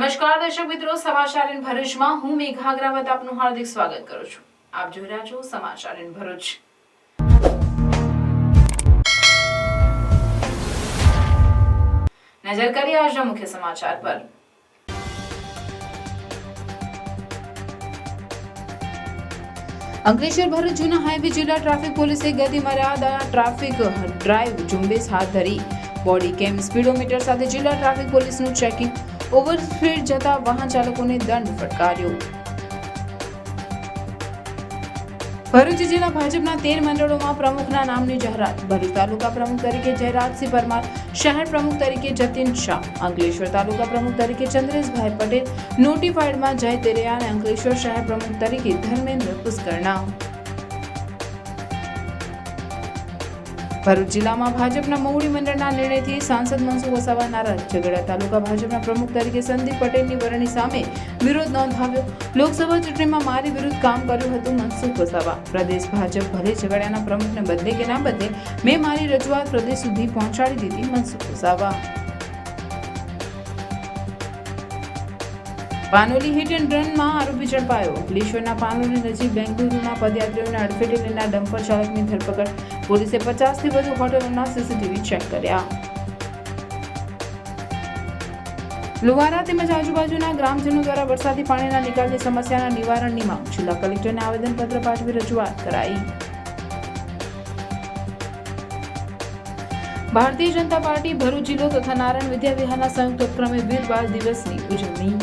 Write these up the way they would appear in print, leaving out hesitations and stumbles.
નમસ્કાર દર્શક મિત્રો, સમાચાર ઇન ભરૂચમાં હું મેઘા અગ્રવાલ આપનું હાર્દિક સ્વાગત કરું છું. આપ જોઈ રહ્યા છો સમાચાર ઇન ભરૂચ. નજર કરીએ આજના મુખ્ય સમાચાર પર. અંકલેશ્વર ભરૂચ જૂના હાઈવે જિલ્લા ટ્રાફિક પોલીસે ગતિ મર્યાદા ટ્રાફિક ડ્રાઈવ ઝુંબેશ હાથ ધરી. બોડી કેમ સ્પીડોમીટર સાથે જિલ્લા ટ્રાફિક પોલીસનું ચેકિંગ. ઓવર સ્પીડ જતા વાહન ચાલકોને દંડ ફટકાર્યો. ભરૂચ જિલ્લા ભાજપના 13 મંડળોમાં પ્રમુખના નામની જાહેરાત. ભરૂચ તાલુકા પ્રમુખ તરીકે જયરાજસિંહ પરમાર, શહેર પ્રમુખ તરીકે જતીન શાહ, અંકલેશ્વર તાલુકા પ્રમુખ તરીકે ચંદ્રેશભાઈ પટેલ, નોટિફાઈડમાં જય તેરિયા અને અંકલેશ્વર શહેર પ્રમુખ તરીકે ધર્મેન્દ્ર પુષ્કરણા. ભરૂચ જિલ્લામાં ભાજપના મહુડી મંડળના નિર્ણયથી સાંસદ મનસુખ વસાવા નારાજ. ઝઘડા તાલુકા ભાજપના પ્રમુખ તરીકે સંદીપ પટેલની વરણી સામે વિરોધ નોંધાવ્યો. લોકસભા ચૂંટણીમાં મારી વિરુદ્ધ કામ કર્યું હતું મનસુખ વસાવા. પ્રદેશ ભાજપ ભલે ઝઘડાના પ્રમુખને બદલે કે ના બદલે, મેં મારી રજૂઆત પ્રદેશ સુધી પહોંચાડી દીધી મનસુખ વસાવા. પાનોલી હિટ એન્ડ રનમાં આરોપી ઝડપાયો. અંકલેશ્વરના પાનોલી નજીક બેંગલુરુના પદયાત્રીઓને અડફેટે લેનાર ડમ્પર ચાલકની ધરપકડ. પોલીસે 50થી વધુ હોટલોના સીસીટીવી ચેક કર્યા. લુવારા તેમજ આજુબાજુના ગ્રામજનો દ્વારા વરસાદી પાણીના નિકાલની સમસ્યાના નિવારણની માંગ. જિલ્લા કલેક્ટરને આવેદનપત્ર પાઠવી રજૂઆત કરાઈ. ભારતીય જનતા પાર્ટી ભરૂચ જિલ્લો તથા નારાયણ વિદ્યા વિહારના સંયુક્ત ઉપક્રમે વીર બાળ દિવસની ઉજવણી.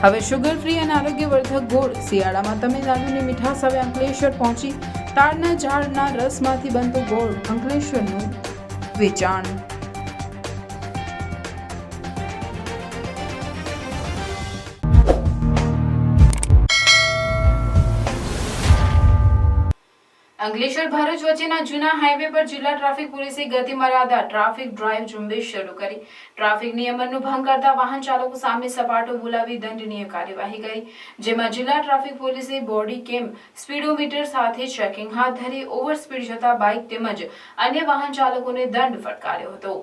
હવે શુગર ફ્રી અને આરોગ્યવર્ધક ગોળ. શિયાળામાં તમિલનાડુની મીઠાશ હવે અંકલેશ્વર પહોંચી. તાડના ઝાડના રસમાંથી બનતો ગોળ અંકલેશ્વરનું વેચાણ. અંકલેશ્વર ભરૂચ વચ્ચેના જૂના હાઈવે પર જિલ્લા ટ્રાફિક પોલીસે ગતિ મર્યાદા ટ્રાફિક ડ્રાઈવ ઝુંબેશ શરૂ કરી. ટ્રાફિક નિયમનનું ભંગ કરતા વાહન ચાલકો સામે સપાટો બોલાવી દંડનીય કાર્યવાહી કરી. જેમાં જિલ્લા ટ્રાફિક પોલીસે બોડી કેમ સ્પીડોમીટર સાથે ચેકિંગ હાથ ધરી ઓવર સ્પીડ જતા બાઇક તેમજ અન્ય વાહન ચાલકોને દંડ ફટકાર્યો હતો.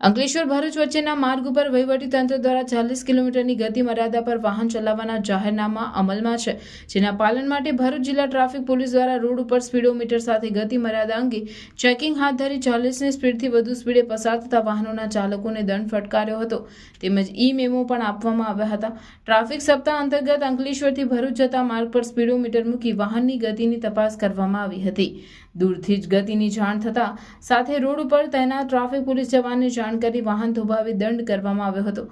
અંકલેશ્વર ભરૂચ વચ્ચેના માર્ગ ઉપર વહીવટી તંત્ર દ્વારા 40 કિલોમીટરની ગતિ મર્યાદા પર વાહન ચલાવવાના જાહેરનામા અમલમાં છે. જેના પાલન માટે ભરૂચ જિલ્લા ટ્રાફિક પોલીસ દ્વારા રોડ ઉપર સ્પીડોમીટર સાથે ગતિ મર્યાદા અંગે ચેકિંગ હાથ ધરી 40ની સ્પીડથી વધુ સ્પીડે પસાર થતા વાહનોના ચાલકોને દંડ ફટકાર્યો હતો. તેમજ ઈ મેમો પણ આપવામાં આવ્યા હતા. ટ્રાફિક સપ્તાહ અંતર્ગત અંકલેશ્વરથી ભરૂચ જતા માર્ગ પર સ્પીડોમીટર મૂકી વાહનની ગતિની તપાસ કરવામાં આવી હતી. દૂરથી જ ગતિની જાણ થતા સાથે રોડ ઉપર તૈનાત ટ્રાફિક પોલીસ જવાનને જાણ કરી વાહન થોભાવી દંડ કરવામાં આવ્યો હતો.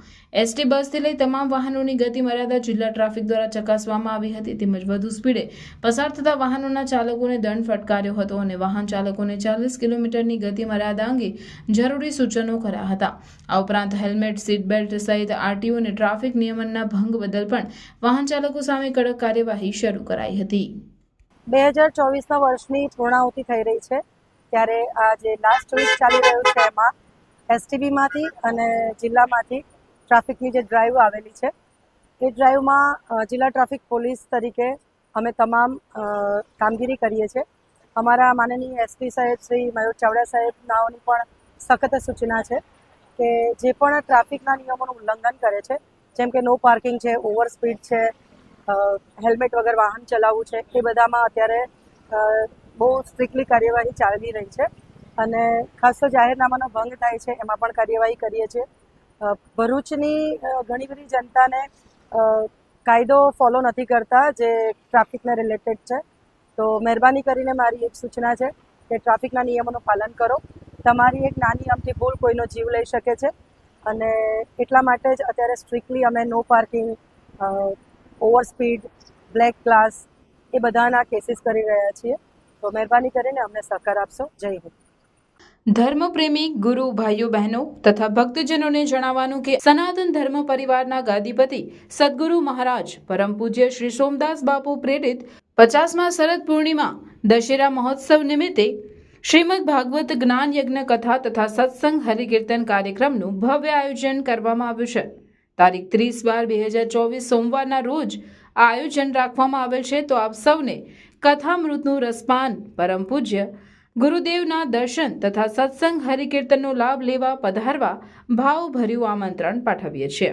એસટી બસથી લઈ તમામ વાહનોની ગતિ મર્યાદા જિલ્લા ટ્રાફિક દ્વારા ચકાસવામાં આવી હતી. તેમજ વધુ સ્પીડે પસાર થતા વાહનોના ચાલકોને દંડ ફટકાર્યો હતો અને વાહન ચાલકોને 40 કિલોમીટરની ગતિ મર્યાદા અંગે જરૂરી સૂચનો કર્યા હતા. આ ઉપરાંત હેલ્મેટ, સીટ બેલ્ટ સહિત આરટીઓ અને ટ્રાફિક નિયમનના ભંગ બદલ પણ વાહન ચાલકો સામે કડક કાર્યવાહી શરૂ કરાઈ હતી. 2024ના વર્ષની પૂર્ણાહુતિ થઈ રહી છે ત્યારે આ જે લાસ્ટ વીક ચાલી રહ્યું છે એમાં એસટીબીમાંથી અને જિલ્લામાંથી ટ્રાફિકની જે ડ્રાઈવ આવેલી છે એ ડ્રાઈવમાં જિલ્લા ટ્રાફિક પોલીસ તરીકે અમે તમામ કામગીરી કરીએ છીએ. અમારા માનનીય એસપી સાહેબ શ્રી મયુર ચાવડા સાહેબનાઓની પણ સખત સૂચના છે કે જે પણ ટ્રાફિકના નિયમોનું ઉલ્લંઘન કરે છે, જેમ કે નો પાર્કિંગ છે, ઓવર સ્પીડ છે, હેલ્મેટ વગર વાહન ચલાવવું છે, એ બધામાં અત્યારે બહુ સ્ટ્રિક્ટલી કાર્યવાહી ચાલી રહી છે અને ખાસ તો જાહેરનામાનો ભંગ થાય છે એમાં પણ કાર્યવાહી કરીએ છીએ. ભરૂચની ઘણી બધી જનતાને કાયદો ફોલો નથી કરતા જે ટ્રાફિકને રિલેટેડ છે. તો મહેરબાની કરીને મારી એક સૂચના છે કે ટ્રાફિકના નિયમોનું પાલન કરો. તમારી એક નાની અમથી ભૂલ કોઈનો જીવ લઈ શકે છે અને એટલા માટે જ અત્યારે સ્ટ્રિક્ટલી અમે no parking, over speed, black glass એ બધાના કેસીસ કરી રહ્યા છીએ. તો મહેરબાની કરીને અમને સહકાર આપશો. જય હિન્દ. ધર્મપ્રેમી ગુરુ ભાઈઓ બહેનો તથા ભક્તજનોને જણાવવાનું કે સનાતન ધર્મ પરિવારના ગાદીપતિ સદગુરુ મહારાજ પરમ પૂજ્ય શ્રી સોમદાસ બાપુ પ્રેરિત 50મા શરદ પૂર્ણિમા દશેરા મહોત્સવ નિમિત્તે શ્રીમદ ભાગવત જ્ઞાન યજ્ઞ કથા તથા સત્સંગ હરિકીર્તન કાર્યક્રમનું ભવ્ય આયોજન કરવામાં આવ્યું છે. તારીખ 30/12/2024 સોમવારના રોજ આ આયોજન રાખવામાં આવેલ છે. તો આપ સૌને કથામૃતનું રસપાન પરમ પૂજ્ય ગુરુદેવના દર્શન તથા સત્સંગ હરિકીર્તનનો લાભ લેવા પધારવા ભાવભર્યું આમંત્રણ પાઠવીએ છીએ.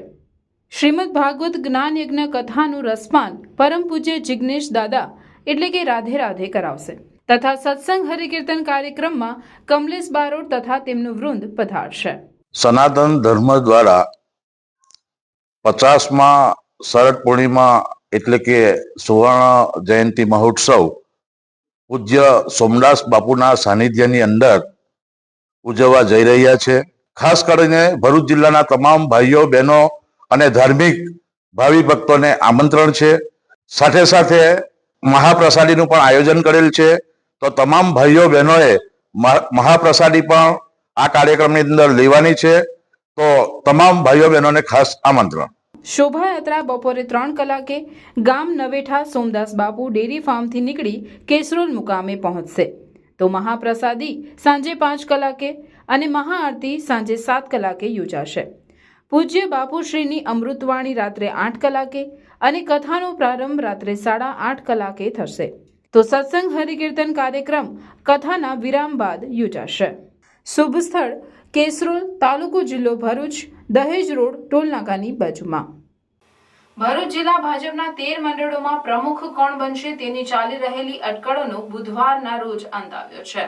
શ્રીમદ ભાગવત જ્ઞાન યજ્ઞ કથાનું રસપાન પરમ પૂજ્ય જિગ્નેશ દાદા એટલે કે રાધે રાધે કરાવશે તથા સત્સંગ હરિકીર્તન કાર્યક્રમમાં કમલેશ બારોટ તથા તેમનું વૃંદ પધારશે. સનાતન ધર્મ દ્વારા 50મા શરદ પૂર્ણિમા એટલે કે સુવર્ણ જયંતિ મહોત્સવ પૂજ્ય સોમદાસ બાપુના સાનિધ્યની અંદર ઉજવવા જઈ રહ્યા છે. ખાસ કરીને ભરૂચ જિલ્લાના તમામ ભાઈઓ બહેનો અને ધાર્મિક ભાવિ ભક્તોને આમંત્રણ છે. સાથે સાથે મહાપ્રસાદીનું પણ આયોજન કરેલ છે. તો તમામ ભાઈઓ બહેનોએ મહાપ્રસાદી પણ આ કાર્યક્રમની અંદર લેવાની છે. તો તમામ ભાઈઓ બહેનોને ખાસ આમંત્રણ. શોભાયાત્રા બપોરે 3 કલાકે ગામ નવેઠા સોમદાસ બાપુ ડેરી ફાર્મથી નીકળી કેસરોલ મુકામે પહોંચશે. તો મહાપ્રસાદી સાંજે 5 કલાકે અને મહાઆરતી સાંજે 7 કલાકે યોજાશે. પૂજ્ય બાપુશ્રીની અમૃતવાણી રાત્રે 8 કલાકે અને કથાનો પ્રારંભ રાત્રે 8:30 કલાકે થશે. તો સત્સંગ હરિકીર્તન કાર્યક્રમ કથાના વિરામ બાદ યોજાશે. શુભ સ્થળ કેસરોલ, તાલુકો જિલ્લો ભરૂચ, દહેજ રોડ, ટોલનાકાની બાજુમાં. ભરૂચ જિલ્લા ભાજપના 13 મંડળોમાં પ્રમુખ કોણ બનશે તેની ચાલી રહેલી અટકળોનો બુધવારના રોજ અંત આવ્યો છે.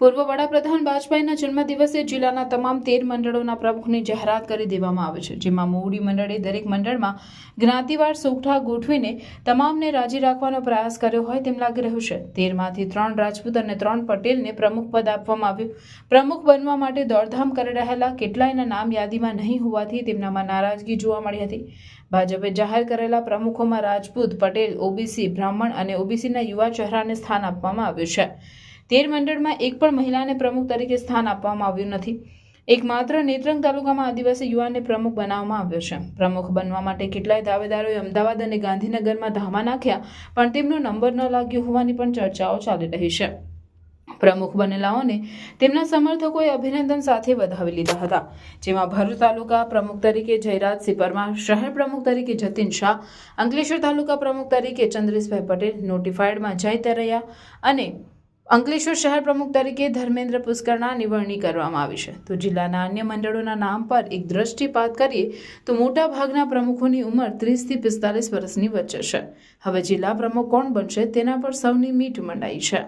પૂર્વ વડાપ્રધાન વાજપેયીના જન્મદિવસે જિલ્લાના તમામ 13 મંડળોના પ્રમુખની જાહેરાત કરી દેવામાં આવે છે. જેમાં મોવડી મંડળે દરેક મંડળમાં જ્ઞાતિવાર સોગઠા ગોઠવીને તમામને રાજી રાખવાનો પ્રયાસ કર્યો હોય તેમ લાગી રહ્યું છે. 13માંથી 3 રાજપૂત અને 3 પટેલને પ્રમુખ પદ આપવામાં આવ્યું. પ્રમુખ બનવા માટે દોડધામ કરી રહેલા કેટલાયના નામ યાદીમાં નહીં હોવાથી તેમનામાં નારાજગી જોવા મળી હતી. ભાજપે જાહેર કરેલા પ્રમુખોમાં રાજપૂત, પટેલ, ઓબીસી, બ્રાહ્મણ અને ઓબીસીના યુવા ચહેરાને સ્થાન આપવામાં આવ્યું છે. 13 મંડળમાં એક પણ મહિલાને પ્રમુખ તરીકે સ્થાન આપવામાં આવ્યું નથી. એકમાત્ર નેત્રંગ તાલુકામાં આદિવાસી યુવાનને પ્રમુખ બનાવવામાં આવ્યો છે. પ્રમુખ બનવા માટે કેટલાય દાવેદારોએ અમદાવાદ અને ગાંધીનગરમાં ધામા નાખ્યા પણ તેમનો નંબર ન લાગ્યો હોવાની પણ ચર્ચાઓ ચાલી રહી છે. પ્રમુખ બનેલાઓને તેમના સમર્થકોએ અભિનંદન સાથે વધાવી લીધા હતા. જેમાં ભરૂચ તાલુકા પ્રમુખ તરીકે જયરાજસિંહ પરમાર, શહેર પ્રમુખ તરીકે જતીન શાહ, અંકલેશ્વર તાલુકા પ્રમુખ તરીકે ચંદ્રેશભાઈ પટેલ, નોટિફાઈડમાં જય તરૈયા અને અંકલેશ્વર શહેર પ્રમુખ તરીકે ધર્મેન્દ્ર પુષ્કરનાની વરણી કરવામાં આવી છે. તો જિલ્લાના અન્ય મંડળોના નામ પર એક દ્રષ્ટિપાત કરીએ તો મોટા ભાગના પ્રમુખોની ઉંમર 30 થી 45 વર્ષની વચ્ચે છે. હવે જિલ્લા પ્રમુખ કોણ બનશે તેના પર સૌની મીટ મંડાઈ છે.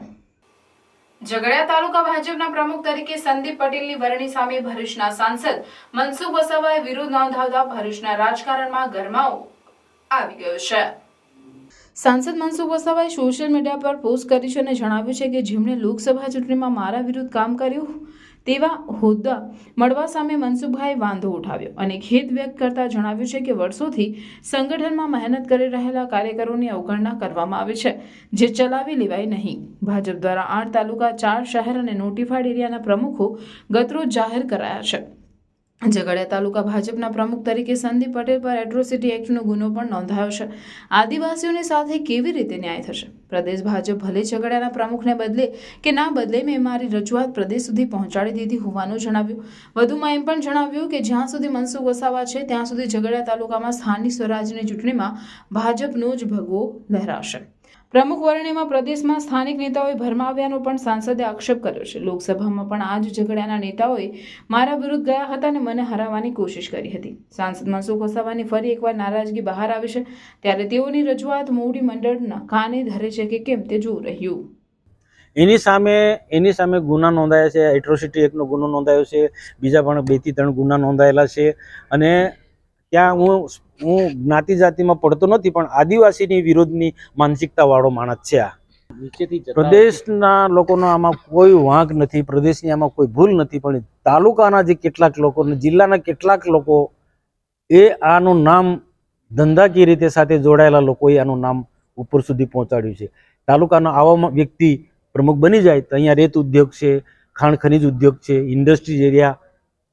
ઝઘડિયા તાલુકા ભાજપના પ્રમુખ તરીકે સંદીપ પટેલની વરણી સામે ભરૂચના સાંસદ મનસુખ વસાવાએ વિરોધ નોંધાવતા ભરૂચના રાજકારણમાં ગરમાવો આવી ગયો છે. સાંસદ મનસુખ વસાવાએ સોશિયલ મીડિયા પર પોસ્ટ કરી છે અને જણાવ્યું છે કે જેમણે લોકસભા ચૂંટણીમાં મારા વિરુદ્ધ કામ કર્યું તેવા હોદ્દા મળવા સામે મનસુખભાઈએ વાંધો ઉઠાવ્યો અને ખેદ વ્યક્ત કરતા જણાવ્યું છે કે વર્ષોથી સંગઠનમાં મહેનત કરી રહેલા કાર્યકરોની અવગણના કરવામાં આવે છે, જે ચલાવી લેવાય નહીં. ભાજપ દ્વારા 8 તાલુકા, 4 શહેર અને નોટિફાઈડ એરિયાના પ્રમુખો ગતરોજ જાહેર કરાયા છે. ઝઘડિયા તાલુકા ભાજપના પ્રમુખ તરીકે સંદીપ પટેલ પર એટ્રોસિટી એક્ટનો ગુનો પણ નોંધાયો છે. આદિવાસીઓની સાથે કેવી રીતે ન્યાય થશે? પ્રદેશ ભાજપ ભલે ઝઘડિયાના પ્રમુખને બદલે કે ના બદલે, મેં મારી રજૂઆત પ્રદેશ સુધી પહોંચાડી દીધી હોવાનું જણાવ્યું. વધુમાં એમ પણ જણાવ્યું કે જ્યાં સુધી મનસુખ વસાવા છે ત્યાં સુધી ઝઘડિયા તાલુકામાં સ્થાનિક સ્વરાજની ચૂંટણીમાં ભાજપનો જ ભગવો લહેરાશે. પ્રમુખ વરણીમાં પ્રદેશમાં સ્થાનિક નેતાઓએ ભરમાવ્યાનો પણ સાંસદે આક્ષેપ કર્યો છે. લોકસભામાં પણ આ જ ઝઘડિયાના નેતાઓએ મારા વિરુદ્ધ ગયા હતા અને મને હરાવવાની કોશિશ કરી હતી. સાંસદ મનસુખ વસાવાની ફરી એકવાર નારાજગી બહાર આવી છે. ત્યારે તેઓની રજૂઆત મોવડી મંડળના કાને ધરે છે કે કેમ તે જોવું રહ્યું. એની સામે ગુના નોંધાયા છે. એટ્રોસિટી એક્ટનો ગુનો નોંધાયો છે. બીજા પણ 2 થી 3 ગુના નોંધાયેલા છે. અને ત્યાં હું જ્ઞાતિ જાતિમાં પડતો નથી, પણ આદિવાસીની વિરોધની માનસિકતા વાળો માણસ છે. આ પ્રદેશના લોકોનો આમાં કોઈ વાંક નથી, પ્રદેશની આમાં કોઈ ભૂલ નથી, પણ તાલુકાના જે કેટલાક લોકો, જિલ્લાના કેટલાક લોકો એ આનું નામ ધંધાકીય રીતે સાથે જોડાયેલા લોકોએ આનું નામ ઉપર સુધી પહોંચાડ્યું છે. તાલુકાનો આવો વ્યક્તિ પ્રમુખ બની જાય તો અહીંયા રેત ઉદ્યોગ છે, ખાણ ખનીજ ઉદ્યોગ છે, ઇન્ડસ્ટ્રીઝ એરિયા,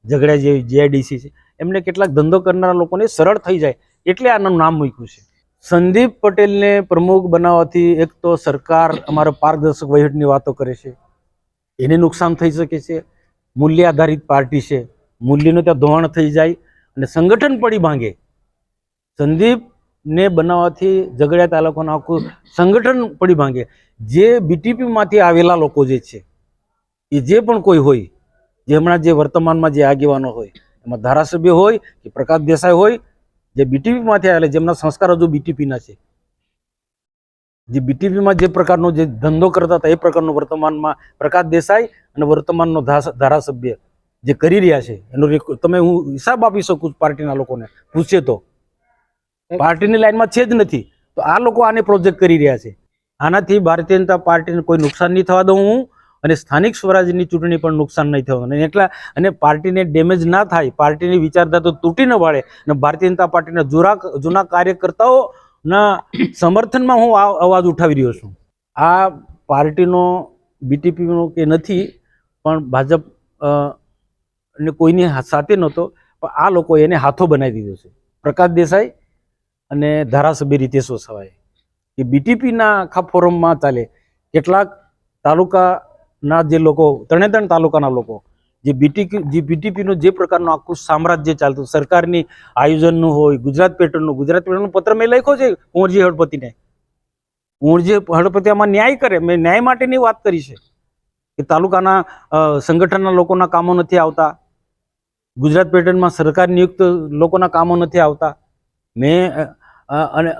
ઝઘડિયા જેવી જીઆઈડીસી છે, એમને કેટલાક ધંધો કરનારા લોકોને સરળ થઈ જાય એટલે આનું નામ મૂક્યું છે. સંદીપ પટેલને પ્રમુખ બનાવવાથી એક તો સરકાર અમારા પારદર્શક વહીવટની વાતો કરે છે, એને નુકસાન થઈ શકે છે. મૂલ્ય આધારિત પાર્ટી છે, મૂલ્યનું ત્યાં ધોવાણ થઈ જાય અને સંગઠન પડી ભાંગે. સંદીપ ને બનાવવાથી ઝઘડિયા તાલુકાનું આખું સંગઠન પડી ભાંગે. જે બીટીપીમાંથી આવેલા લોકો જે છે એ જે પણ કોઈ હોય, જે હમણાં જે વર્તમાનમાં જે આગેવાનો હોય, એમાં ધારાસભ્ય હોય કે પ્રકાશ દેસાઈ હોય, જે બીટીપીમાંથી આવેલા, જેમના સંસ્કાર હજુ બીટીપીના છે, જે બીટીપીમાં જે પ્રકારનો જે ધંધો કરતા હતા એ પ્રકારનો વર્તમાનમાં પ્રકાશ દેસાઈ અને વર્તમાનનો ધારાસભ્ય જે કરી રહ્યા છે એનો તમે હું હિસાબ આપી શકું પાર્ટીના લોકોને પૂછે તો. પાર્ટીની લાઈનમાં છે જ નથી તો આ લોકો આને પ્રોજેક્ટ કરી રહ્યા છે. આનાથી ભારતીય જનતા પાર્ટીને કોઈ નુકસાન નહીં થવા દઉં હું, અને સ્થાનિક સ્વરાજ્યની ચૂંટણી પણ નુકસાન નહીં થવાનું. એટલા અને પાર્ટીને ડેમેજ ના થાય, પાર્ટીની વિચારધારા તો તૂટી ન પાડે, અને ભારતીય જનતા પાર્ટીના જૂના કાર્યકર્તાઓના સમર્થનમાં હું અવાજ ઉઠાવી રહ્યો છું. આ પાર્ટીનો બીટીપીનો કે નથી, પણ ભાજપ ને કોઈની સાથે નહોતો, પણ આ લોકોએ એને હાથો બનાવી દીધો છે. પ્રકાશ દેસાઈ અને ધારાસભ્ય રીતેશ વસાવાએ એ બીટીપીના આખા ફોરમમાં ચાલે. કેટલાક તાલુકાના જે લોકો, 3 તાલુકાના લોકો જે બીટીપીનું જે પ્રકારનું આખું સામ્રાજ્ય ચાલતું, સરકારની આયોજનનું હોય, ગુજરાત પેટર્નનું પત્ર મેં લખ્યો છે કુંવરજી હળપતિને. કુંવરજી હળપતિ આમાં ન્યાય કરે, મેં ન્યાય માટેની વાત કરી છે કે તાલુકાના સંગઠનના લોકોના કામો નથી આવતા, ગુજરાત પેટર્નમાં સરકાર નિયુક્ત લોકોના કામો નથી આવતા. મેં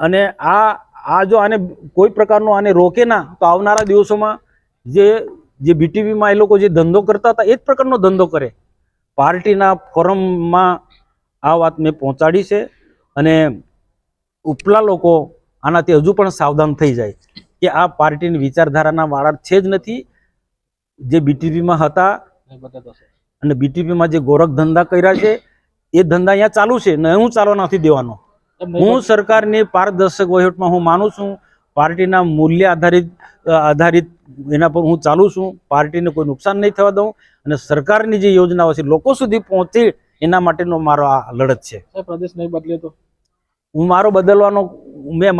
અને આ જો આને કોઈ પ્રકારનો આને રોકે ના તો આવનારા દિવસોમાં જે બીટીપીમાં એ લોકો જે ધંધો કરતા હતા એ જ પ્રકારનો ધંધો કરે. પાર્ટીના ફોરમમાં આ વાત મેં પહોંચાડી છે, અને ઉપલા લોકો આનાથી હજુ પણ સાવધાન થઈ જાય કે આ પાર્ટીની વિચારધારાના વાળા છે જ નથી. જે બીટીપીમાં હતા અને બીટીપીમાં જે ગોરખ ધંધા કર્યા છે એ ધંધા અહીંયા ચાલુ છે ને હું ચાલવા નથી દેવાનો. હું સરકારની પારદર્શક વહીવટમાં હું માનું છું. પાર્ટીના મૂલ્ય આધારિત એના પર હું ચાલું છું. પાર્ટીને કોઈ નુકસાન નહીં થવા દઉં, અને સરકારની જે યોજનાઓ છે લોકો સુધી પહોંચે એના માટેનો મારો આ લડત છે. પ્રદેશ નહીં બદલે તો હું મારો બદલવાનો મેં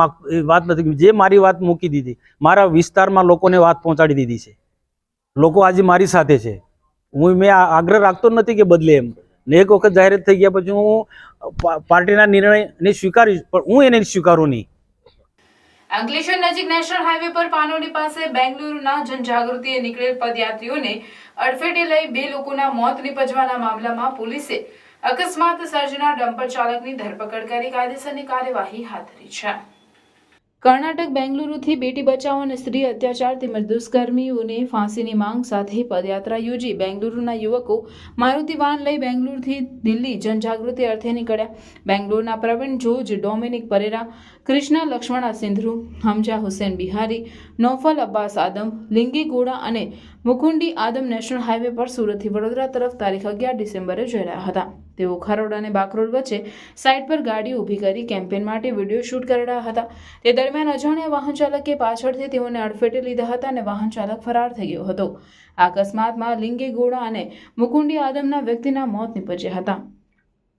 વાત નથી, જે મારી વાત મૂકી દીધી, મારા વિસ્તારમાં લોકોને વાત પહોંચાડી દીધી છે. લોકો આજે મારી સાથે છે. મેં આગ્રહ રાખતો નથી કે બદલે એમ, ને એક વખત જાહેરાત થઈ ગયા પછી હું પાર્ટીના નિર્ણયને સ્વીકારીશ, પણ હું એને સ્વીકારું નહીં. અંકલેશ્વર નજીક નેશનલ હાઈવે પર પાનોલી પાસે બેંગલુરુના જનજાગૃતિએ નીકળેલ પદયાત્રીઓને અડફેટે લઈ 2 લોકોના મોત નિપજવાના મામલામાં પોલીસે અકસ્માત સર્જનાર ડમ્પર ચાલકની ધરપકડ કરી કાયદેસરની કાર્યવાહી હાથ ધરી છે. કર્ણાટક બેંગલુરુથી બેટી બચાવો અને સ્ત્રી અત્યાચાર તેમજ દુષ્કર્મીઓને ફાંસીની માંગ સાથે પદયાત્રા યોજી બેંગલુરુના યુવકો મારુતિ વાન લઈ બેંગલુરુથી દિલ્હી જનજાગૃતિ અર્થે નીકળ્યા. બેંગલુરુના પ્રવીણ જોજ, ડોમિનિક પરેરા, કૃષ્ણા લક્ષ્મણા સિંધુ, હમજા હુસેન બિહારી, નૌફલ અબ્બાસ આદમ, લિંગી ગોડા અને મુકુંડી આદમ નેશનલ હાઈવે પર સુરતથી વડોદરા તરફ તારીખ 11 ડિસેમ્બરે જઈ રહ્યા હતા. તેઓ ખરોડ અને બાકરોલ વચ્ચે સાઇડ પર ગાડી ઊભી કરી કેમ્પેન માટે વિડીયો શૂટ કરી રહ્યા હતા. તે દરમિયાન અજાણ્યા વાહન ચાલકે પાછળથી તેઓને અડફેટે લીધા હતા અને વાહન ચાલક ફરાર થઈ ગયો હતો. આ અકસ્માતમાં લિંગી ગોડા અને મુકુંડી આદમના વ્યક્તિના મોત નીપજ્યા હતા.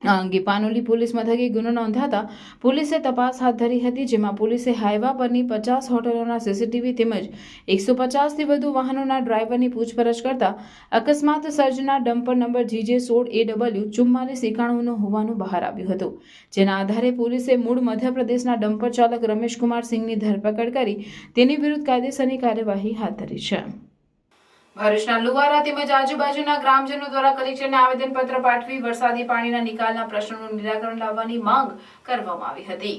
આ અંગે પાનોલી પોલીસ મથકે ગુનો નોંધાતા પોલીસે તપાસ હાથ ધરી હતી, જેમાં પોલીસે હાઈવા પરની 50 હોટલોના સીસીટીવી તેમજ 150થી વધુ વાહનોના ડ્રાઈવરની પૂછપરછ કરતા અકસ્માત સર્જનાર ડમ્પર નંબર GJ16AW4491 હોવાનું બહાર આવ્યું હતું. જેના આધારે પોલીસે મૂળ મધ્યપ્રદેશના ડમ્પર ચાલક રમેશકુમાર સિંહની ધરપકડ કરી તેની વિરુદ્ધ કાયદેસરની કાર્યવાહી હાથ ધરી છે. ભરૂચના લુવારા તેમજ આજુબાજુના ગ્રામજનો દ્વારા કલેક્ટરને આવેદનપત્ર પાઠવી વરસાદી પાણીના નિકાલના પ્રશ્નોનું નિરાકરણ લાવવાની માંગ કરવામાં આવી હતી.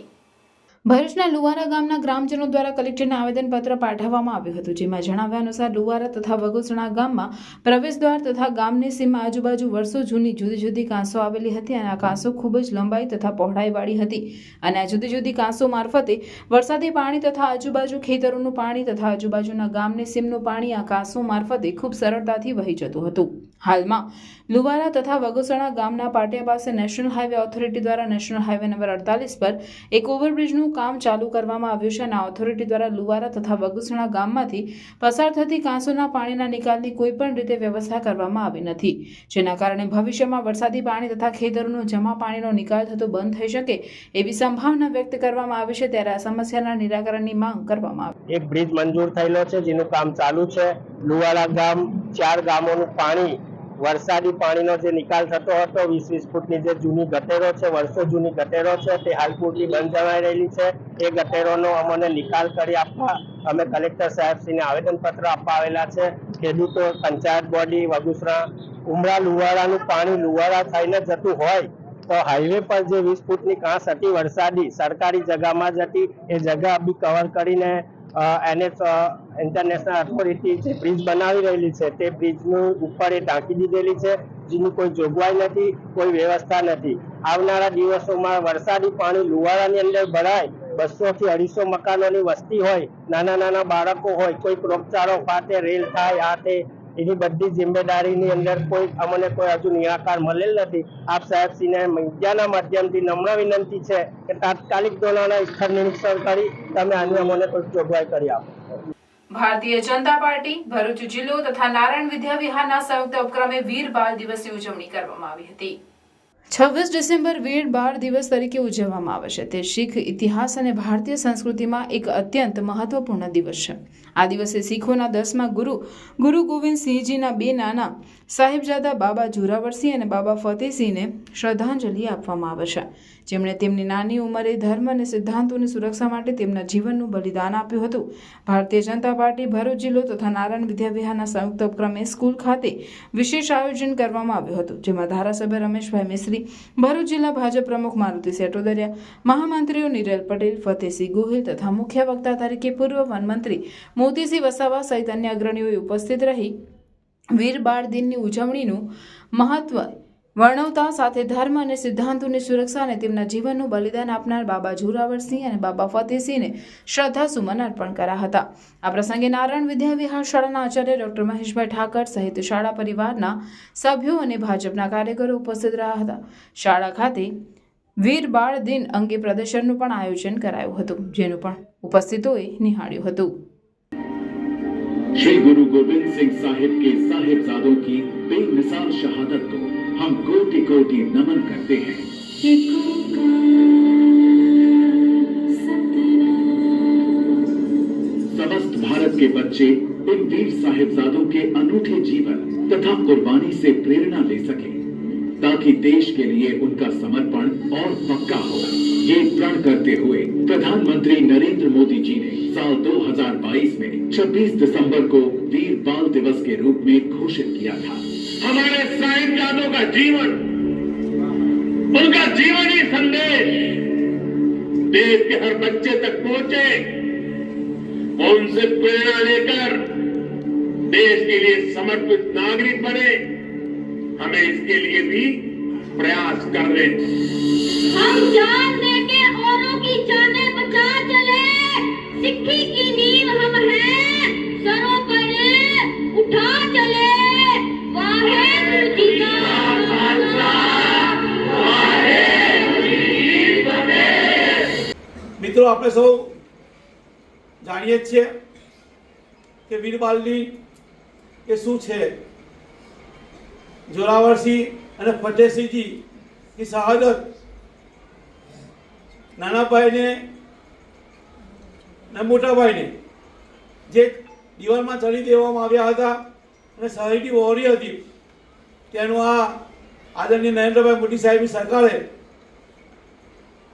ભરૂચના લુવારા ગામના ગ્રામજનો દ્વારા કલેક્ટરને આવેદનપત્ર પાઠવવામાં આવ્યું હતું, જેમાં જણાવ્યા અનુસાર લુવારા તથા વગોસણા ગામમાં પ્રવેશદ્વાર તથા ગામની સીમા આજુબાજુ વર્ષો જૂની જુદી જુદી કાંસો આવેલી હતી, અને આ કાંસો ખૂબ જ લંબાઈ તથા પહોળાઈવાળી હતી, અને આ જુદી જુદી કાંસો મારફતે વરસાદી પાણી તથા આજુબાજુ ખેતરોનું પાણી તથા આજુબાજુના ગામની સીમનું પાણી આ કાંસો મારફતે ખૂબ સરળતાથી વહી જતું હતું. હાલમાં લુવારા તથા વગોસણા ગામના પાટિયા પાસે નેશનલ હાઈવે ઓથોરિટી દ્વારા નેશનલ હાઈવે નંબર 48 પર એક ઓવરબ્રિજનું કામ ચાલુ કરવામાં આવ્યું છે, અને આ ઓથોરિટી દ્વારા લુવારા તથા વગોસણા ગામમાંથી પસાર થતી કાંસોના પાણીના નિકાલની કોઈ પણ રીતે વ્યવસ્થા કરવામાં આવી નથી, જેના કારણે ભવિષ્યમાં વરસાદી પાણી તથા ખેતરોનું જમા પાણીનો નિકાલ થતો બંધ થઈ શકે એવી સંભાવના વ્યક્ત કરવામાં આવી છે. ત્યારે આ સમસ્યાના નિરાકરણની માંગ કરવામાં આવી. એક બ્રિજ મંજૂર થયેલો છે જેનું કામ ચાલુ છે. લુવારા ગામ 4 ગામોનું પાણી વરસાદી પાણીનો જે નિકાલ થતો હતો 20-20 ફૂટની જે જૂની ગટેરો છે, વર્ષો જૂની ગટેરો છે, તે હાલ પૂરતી બંધ જણાઈ રહેલી છે. એ ગટેરોનો અમને નિકાલ કરી આપવા અમે કલેક્ટર સાહેબશ્રીને આવેદનપત્ર આપવા આવેલા છે. ખેડૂતો, પંચાયત બોડી, વગુસરા, ઉમરા લુવાડાનું પાણી લુવાડા થઈને જતું હોય તો હાઈવે પર જે 20 ફૂટની કાંસ હતી વરસાદી સરકારી જગામાં જ હતી, એ જગા બી કવર કરીને NH ઇન્ટરનેશનલ ઓથોરિટી જે બ્રિજ બનાવી રહેલી છે તે બ્રિજનું ઉપર એ ટાંકી દીધેલી છે, જેની કોઈ જોગવાઈ નથી, કોઈ વ્યવસ્થા નથી. આવનારા દિવસોમાં વરસાદી પાણી લુવાડાની અંદર ભરાય, 200 થી 250 મકાનોની વસ્તી હોય, નાના નાના બાળકો હોય, કોઈ રોગચાળો ફાટે, રેલ થાય, આ તે, એની બધી જિમ્મેદારીની અંદર અમને કોઈ હજુ નિરાકાર મળેલ નથી. આપ સાહેબશ્રીને મીડિયાના માધ્યમથી નમ્ર વિનંતી છે કે તાત્કાલિક ધોરણે સ્થળ નિરીક્ષણ કરી તમે આની અમને કોઈ જોગવાઈ કરી આપો. ભારતીય જનતા પાર્ટી ભરૂચ જિલ્લો તથા નારાયણ વિદ્યા વિહારના સંયુક્ત ઉપક્રમે વીર બાળ દિવસની ઉજવણી કરવામાં આવી હતી. 26 ડિસેમ્બર વીર બાળ દિવસ તરીકે ઉજવવામાં આવે છે. તે શીખ ઇતિહાસ અને ભારતીય સંસ્કૃતિમાં એક અત્યંત મહત્વપૂર્ણ દિવસ છે. આ દિવસે શીખોના 10મા ગુરુ ગોવિંદસિંહજીના 2 નાના સાહેબજાદા બાબા જોરાવરસિંહ અને બાબા ફતેહસિંહને શ્રદ્ધાંજલિ આપવામાં આવે છે, જેમણે તેમની નાની ઉંમરે ધર્મ અને સિદ્ધાંતોની સુરક્ષા માટે તેમના જીવનનું બલિદાન આપ્યું હતું. ભારતીય જનતા પાર્ટી ભરૂચ જિલ્લો તથા નારાયણ વિદ્યા વિહારના સંયુક્ત ઉપક્રમે સ્કૂલ ખાતે વિશેષ આયોજન કરવામાં આવ્યું હતું, જેમાં ધારાસભ્ય રમેશભાઈ મિસ્ત્રી, ભરૂચ જિલ્લા ભાજપ પ્રમુખ મારુતિ સેટોદરિયા, મહામંત્રીઓ નિરલ પટેલ, ફતેહસિંહ ગોહિલ તથા મુખ્ય વક્તા તરીકે પૂર્વ વનમંત્રી મોતીસિંહ વસાવા સહિત અન્ય અગ્રણીઓએ ઉપસ્થિત રહી વીર બાળ દિનની ઉજવણીનું મહત્વ વર્ણવતા સાથે ધર્મ અને સિદ્ધાંતોની સુરક્ષા અને તેમના જીવનનું બલિદાન આપનાર બાબા જોરાવરસિંહ અને બાબા ફતેહસિંહને શ્રદ્ધાસુમન અર્પણ કર્યા હતા. આ પ્રસંગે નારાયણ વિદ્યા વિહાર શાળાના આચાર્ય ડોક્ટર મહેશભાઈ ઠાકર સહિત શાળા પરિવારના સભ્યો અને ભાજપના કાર્યકરો ઉપસ્થિત રહ્યા હતા. શાળા ખાતે વીર બાળ દિન અંગે પ્રદર્શનનું પણ આયોજન કરાયું હતું, જેનું પણ ઉપસ્થિતોએ નિહાળ્યું હતું. श्री गुरु गोविंद सिंह साहिब के साहिबजादों की बेमिसाल शहादत को हम कोटि कोटि नमन करते हैं. समस्त भारत के बच्चे इन वीर साहिबजादों के अनूठे जीवन तथा कुर्बानी से प्रेरणा ले सके, ताकि देश के लिए उनका समर्पण और पक्का हो. ये प्रण करते हुए प्रधानमंत्री नरेंद्र मोदी जी ने साल 2022 में 26 दिसंबर को वीर बाल दिवस के रूप में घोषित किया था. हमारे साहिबजादों का जीवन, उनका जीवनी संदेश देश के हर बच्चे तक पहुंचे और उनसे प्रेरणा लेकर देश के लिए समर्पित नागरिक बने. हमें इसके लिए भी प्रयास करने. हम जान देके औरों की जाने बचा चले, सिक्खी की नींव हम हैं, सरों पर उठा चले. वाहेगुरु जी का खालसा, वाहेगुरु जी की फतेह. મિત્રો, આપણે સૌ જાણીએ જ છીએ કે વીર બાલની એ શું છે. જોરાવરસિંહ અને ફતેહસિંહજીની શહાદત નાના ભાઈને અને મોટા ભાઈને જે દિવાલમાં ચડી દેવામાં આવ્યા હતા અને શહીદી વહોરી હતી, તેનું આ આદરણીય નરેન્દ્રભાઈ મોદી સાહેબની સરકારે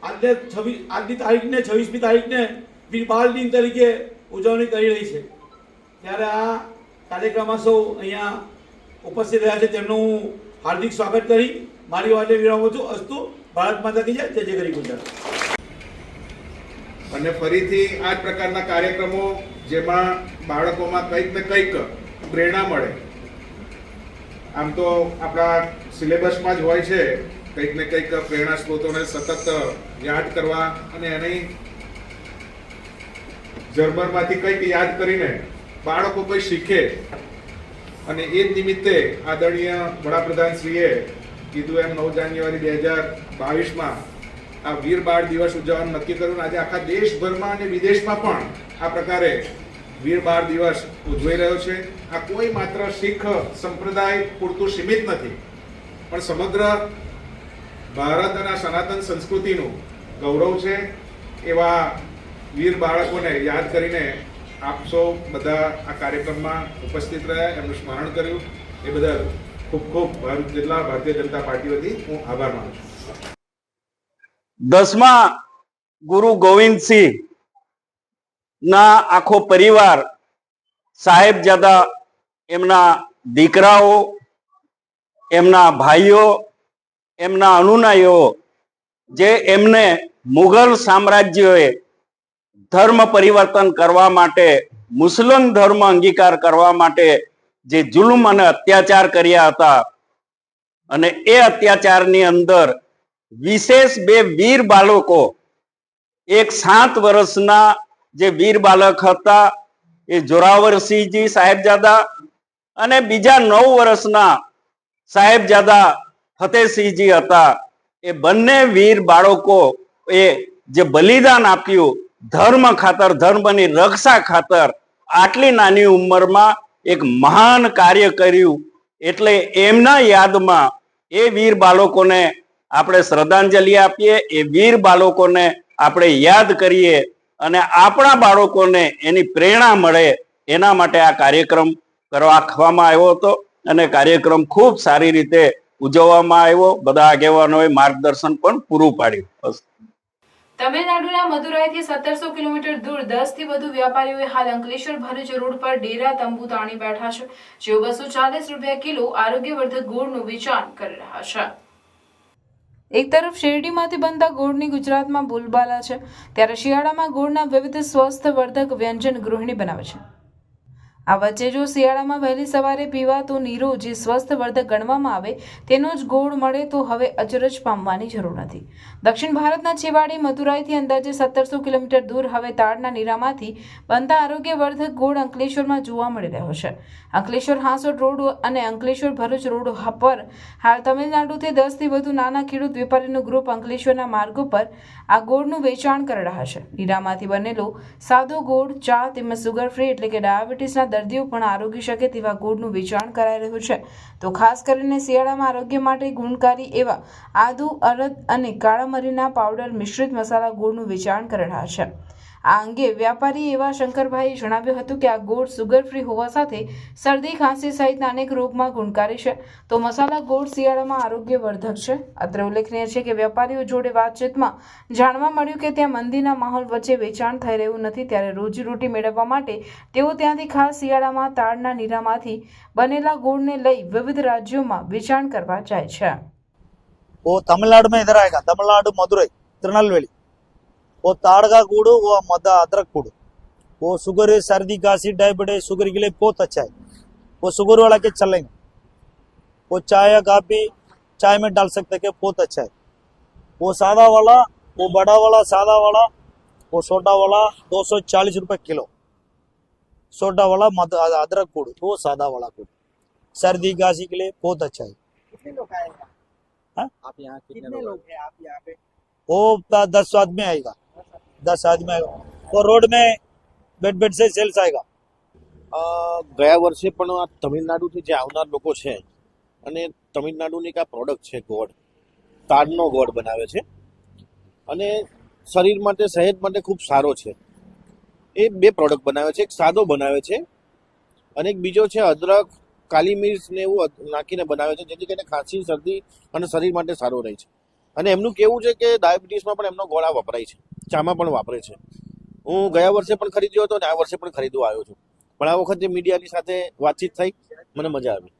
આજની તારીખને 26મી તારીખને વીર બાળ દિન તરીકે ઉજવણી કરી રહી છે. ત્યારે આ કાર્યક્રમમાં સૌ અહીંયા ઉપસ્થિત રહ્યા છે, તેમનું હું હાર્દિક સ્વાગત કરી મારી વાતે વિરામું છું. અસ્તુ ભારત માતા કી જય. જય જય ગરી ગુજરાત. અને ફરીથી આ જ પ્રકારના કાર્યક્રમો જેમાં બાળકોમાં કંઈક ને કંઈક પ્રેરણા મળે. આમ તો આપણા સિલેબસમાં જ હોય છે કંઈક ને કંઈક પ્રેરણા સ્ત્રોતોને સતત યાદ કરવા અને એની જર્મનમાંથી કંઈક યાદ કરીને બાળકો કંઈ શીખે. અને એ જ નિમિત્તે આદરણીય વડાપ્રધાનશ્રીએ કીધું એમ 9 જાન્યુઆરી 2022માં આ વીર બાળ દિવસ ઉજવવાનું નક્કી કર્યું. આજે આખા દેશભરમાં અને વિદેશમાં પણ આ પ્રકારે વીર બાળ દિવસ ઉજવાઈ રહ્યો છે. આ કોઈ માત્ર શીખ સંપ્રદાય પૂરતું સીમિત નથી, પણ સમગ્ર ભારત અને સનાતન સંસ્કૃતિનું ગૌરવ છે. એવા વીર બાળકોને યાદ કરીને આપ સૌ બધા આ કાર્યક્રમમાં ઉપસ્થિત રહ્યા, એમનું સ્મરણ કર્યું. એ બદલ ખૂબ ખૂબ ભરૂચ જિલ્લા ભારતીય જનતા પાર્ટી વતી હું આભાર માનું છું. 10મા ગુરુ ગોવિંદસિંહ ના આખો પરિવાર, સાહેબજાદા, એમના દીકરાઓ, એમના ભાઈઓ, એમના અનુનાયીઓ, જે એમને મુઘલ સામ્રાજ્યોએ ધર્મ પરિવર્તન કરવા માટે, મુસ્લિમ ધર્મ અંગીકાર કરવા માટે જે જુલ્મ અને અત્યાચાર કર્યા હતા, અને એ અત્યાચારની અંદર વિશેષ 2 વીર બાળકો, એક 7 વર્ષના જે વીર બાળક હતા એ જોરાવરસિંહજી સાહેબજાદા, અને બીજા 9 વર્ષના સાહેબજાદા ફતેહસિંહજી હતા. એ બંને વીર બાળકો એ જે બલિદાન આપ્યું ધર્મ ખાતર, ધર્મની રક્ષા ખાતર, આટલી નાની ઉંમરમાં એક મહાન કાર્ય કર્યું. એટલે એમના યાદમાં એ વીર બાળકોને આપણે શ્રદ્ધાંજલિ આપીએ, એ વીર બાળકોને આપણે યાદ કરીએ, અને આપણા બાળકોને એની પ્રેરણા મળે એના માટે આ કાર્યક્રમ રાખવામાં આવ્યો હતો. અને કાર્યક્રમ ખૂબ સારી રીતે ઉજવવામાં આવ્યો. બધા આગેવાનોએ માર્ગદર્શન પણ પૂરું પાડ્યું. તમિલનાડુના મદુરાઈથી 1700 કિલોમીટર દૂર 10 થી વધુ વ્યાપારીઓએ હાલ અંકલેશ્વર ભરૂચ રોડ પર ડેરા તંબુ તાણી બેઠા છે, જેઓ 240 રૂપિયા કિલો આરોગ્યવર્ધક ગોળનું વેચાણ કરી રહ્યા છે. એક તરફ શેરડીમાંથી બનતા ગોળની ગુજરાતમાં બોલબાલા છે, ત્યારે શિયાળામાં ગોળના વિવિધ સ્વાસ્થ્યવર્ધક વ્યંજન ગૃહિણી બનાવે છે. આ વચ્ચે જો શિયાળામાં વહેલી સવારે પીવાતો નીરો જે સ્વાસ્થ્યવર્ધક ગણવામાં આવે તેનો જ ગોળ મળે તો હવે અચરજ પામવાની જરૂર નથી. દક્ષિણ ભારતના છેવાડે મદુરાઈથી અંદાજે 1700 કિલોમીટર દૂર હવે તાડના નીરામાંથી બનતા આરોગ્યવર્ધક ગોળ અંકલેશ્વરમાં જોવા મળી રહ્યો છે. અંકલેશ્વર હાંસોટ રોડ અને અંકલેશ્વર ભરૂચ રોડ પર હાલ તમિલનાડુથી 10 થી વધુ નાના ખેડૂત વેપારીનું ગ્રુપ અંકલેશ્વરના માર્ગો પર આ ગોળનું વેચાણ કરી રહ્યા છે. નીરામાંથી બનેલો સાદો ગોળ, ચા તેમજ સુગર ફ્રી એટલે કે ડાયાબિટીસના દર્દીઓ પણ આરોગી શકે તેવા ગોળનું વેચાણ કરાઈ રહ્યું છે. તો ખાસ કરીને શિયાળામાં આરોગ્ય માટે ગુણકારી એવા આદુ, અરદ અને કાળા મરીના પાવડર મિશ્રિત મસાલા ગોળનું વેચાણ કરી રહ્યા છે. આ અંગે વ્યાપારી એવા શંકરભાઈએ જણાવ્યું હતું કે આ ગોળ સુગર ફ્રી હોવા સાથે શરદી, ખાંસી સહિતના અનેક રોગમાં ગુણકારી છે. તો મસાલા ગોળ શિયાળામાં આરોગ્યવર્ધક છે. અત્રે ઉલ્લેખનીય છે કે વેપારીઓ જોડે વાતચીતમાં જાણવા મળ્યું કે ત્યાં મંદીના માહોલ વચ્ચે વેચાણ થઈ રહ્યું નથી, ત્યારે રોજીરોટી મેળવવા માટે તેઓ ત્યાંથી ખાસ શિયાળામાં તાડના નીરામાંથી બનેલા ગોળને લઈ વિવિધ રાજ્યોમાં વેચાણ કરવા જાય છે. वो तमिलनाडु में इधर आएगा, तमिलनाडु मदुरई तिरुनेलवेली. वो ताड़ का गुड़, वो मदा अदरक गुड़, वो शुगर, सर्दी, खांसी, डायबिटीज, शुगर के लिए बहुत अच्छा है. वो शुगर वाला के चलेंगे. वो चाय या काफी चाय में डाल सकते हैं, बहुत अच्छा है. वो सादा वाला, वो बड़ा वाला, सादा वाला, वो छोटा वाला 240 रुपये किलो. छोटा वाला अदरक गुड़, वो सादा वाला गुड़ सर्दी खांसी के लिए बहुत अच्छा है. कितने लोग आएंगे आप यहाँ? कितने लोग हैं आप यहाँ पे? वो 10 आदमी आएगा, 10 आदमी आएगा. वो रोड में बेड से सेल्स आएगा. ગયા વર્ષે પણ આ તમિલનાડુથી જે આવનાર લોકો છે અને તમિલનાડુની એક આ પ્રોડક્ટ છે ગોળ, તાડનો ગોળ બનાવે છે અને શરીર માટે, સેહત માટે ખૂબ સારો છે. એ 2 પ્રોડક્ટ બનાવે છે, એક સાદો બનાવે છે અને એક બીજો છે અદરક, કાલી મિર્ચ ને એવું નાખીને બનાવે છે, જેથી કરીને ખાંસી, શરદી અને શરીર માટે સારો રહે છે. અને એમનું કેવું છે કે ડાયાબિટીસમાં પણ એમનો ગોળા વપરાય છે, ચામાં પણ વાપરે છે. હું ગયા વર્ષે પણ ખરીદ્યો હતો અને આ વર્ષે પણ ખરીદવા આવ્યો છું, પણ આ વખતે મીડિયાની સાથે વાતચીત થઈ, મને મજા આવી.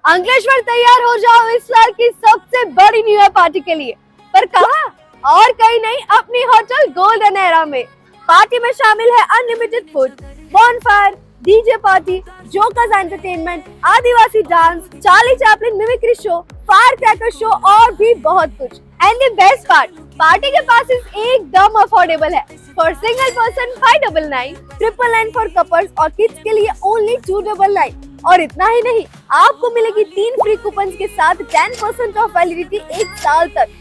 अंकलेश्वर तैयार हो जाओ इस साल की सबसे बड़ी न्यू ईयर पार्टी के लिए, पर कहाँ और कहीं नहीं, अपनी होटल गोल्डन एरा में. पार्टी में शामिल है unlimited food, bonfire, DJ party, jokers entertainment, आदिवासी dance, Charlie Chaplin mimicry show, fire cracker show और भी बहुत कुछ. And the best part, party के पासेस एकदम अफोर्डेबल है. For single person 599, 999 for couples और किड्स के लिए ओनली 299. और इतना ही नहीं, आपको मिलेगी 3 फ्री कूपन के साथ 10% ऑफ वैलिडिटी 1 साल तक.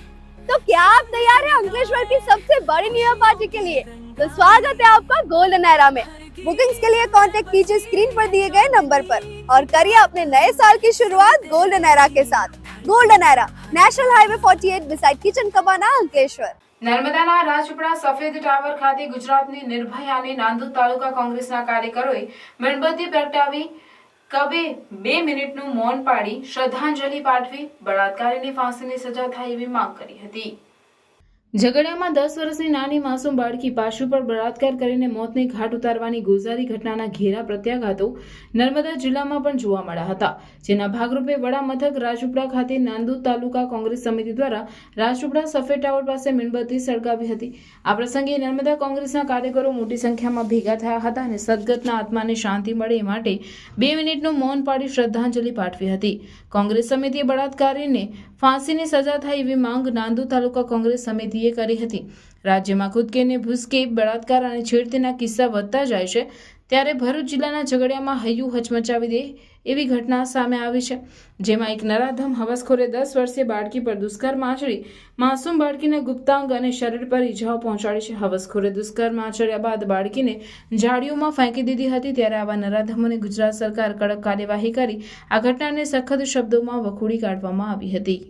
तो क्या आप तैयार हैं अंकलेश्वर की सबसे बड़ी न्यू ईयर पार्टी के लिए? तो स्वागत है आपका गोल्डन एरा में. बुकिंग्स के लिए कांटेक्ट कीजिए स्क्रीन पर दिए गए नंबर पर और करिए अपने नए साल की शुरुआत गोल्डन एरा के साथ. Golden era, national highway 48 beside kitchen cabana, Ankleshwar. નર્મદાના રાજપીપળા સફેદ ટાવર ખાતે ગુજરાતની નિર્ભયા અને નાંદોદ તાલુકા કોંગ્રેસના કાર્યકરોએ મીણબત્તી પ્રગટાવી કબે 2 મિનિટનું મૌન પાડી શ્રદ્ધાંજલિ પાઠવી બળાત્કારીને ફાંસીની સજા થાય એવી માંગ કરી હતી. ઝઘડિયામાં 10 વર્ષની નાની માસૂમ બાળકી પાશુ પર બળાત્કાર કરીને મોતને ઘાટ ઉતારવાની ગોઝારી ઘટનાના ઘેરા પ્રત્યાઘાતો નર્મદા જિલ્લામાં પણ જોવા મળ્યા હતા, જેના ભાગરૂપે વડા મથક રાજપીપળા ખાતે નાંદોદ તાલુકા કોંગ્રેસ સમિતિ દ્વારા રાજપીપળા સફેદ ટાવર પાસે મીણબત્તી સળગાવી હતી. આ પ્રસંગે નર્મદા કોંગ્રેસના કાર્યકરો મોટી સંખ્યામાં ભેગા થયા હતા અને સદગતના આત્માને શાંતિ મળે એ માટે 2 મિનિટનું મૌન પાડી શ્રદ્ધાંજલિ પાઠવી હતી. કોંગ્રેસ સમિતિએ બળાત્કારીને ફાંસીની સજા થાય એવી માંગ નાંદોદ તાલુકા કોંગ્રેસ સમિતિએ કરી હતી. રાજ્યમાં કૂદકે ને ભૂસકે બળાત્કાર અને છેડતીના કિસ્સા વધતા જાય છે, ત્યારે ભરૂચ જિલ્લાના ઝઘડિયામાં હૈયું હચમચાવી દે એવી ઘટના સામે આવી છે, જેમાં એક નરાધમ હવસખોરે 10 વર્ષીય બાળકી પર દુષ્કર્મ આચરી માસૂમ બાળકીને ગુપ્તાંગ અને શરીર પર ઈજાઓ પહોંચાડી છે. હવસખોરે દુષ્કર્મ આચર્યા બાદ બાળકીને ઝાડીઓમાં ફેંકી દીધી હતી, ત્યારે આવા નરાધમોને ગુજરાત સરકાર કડક કાર્યવાહી કરી આ ઘટનાને સખત શબ્દોમાં વખોડી કાઢવામાં આવી હતી.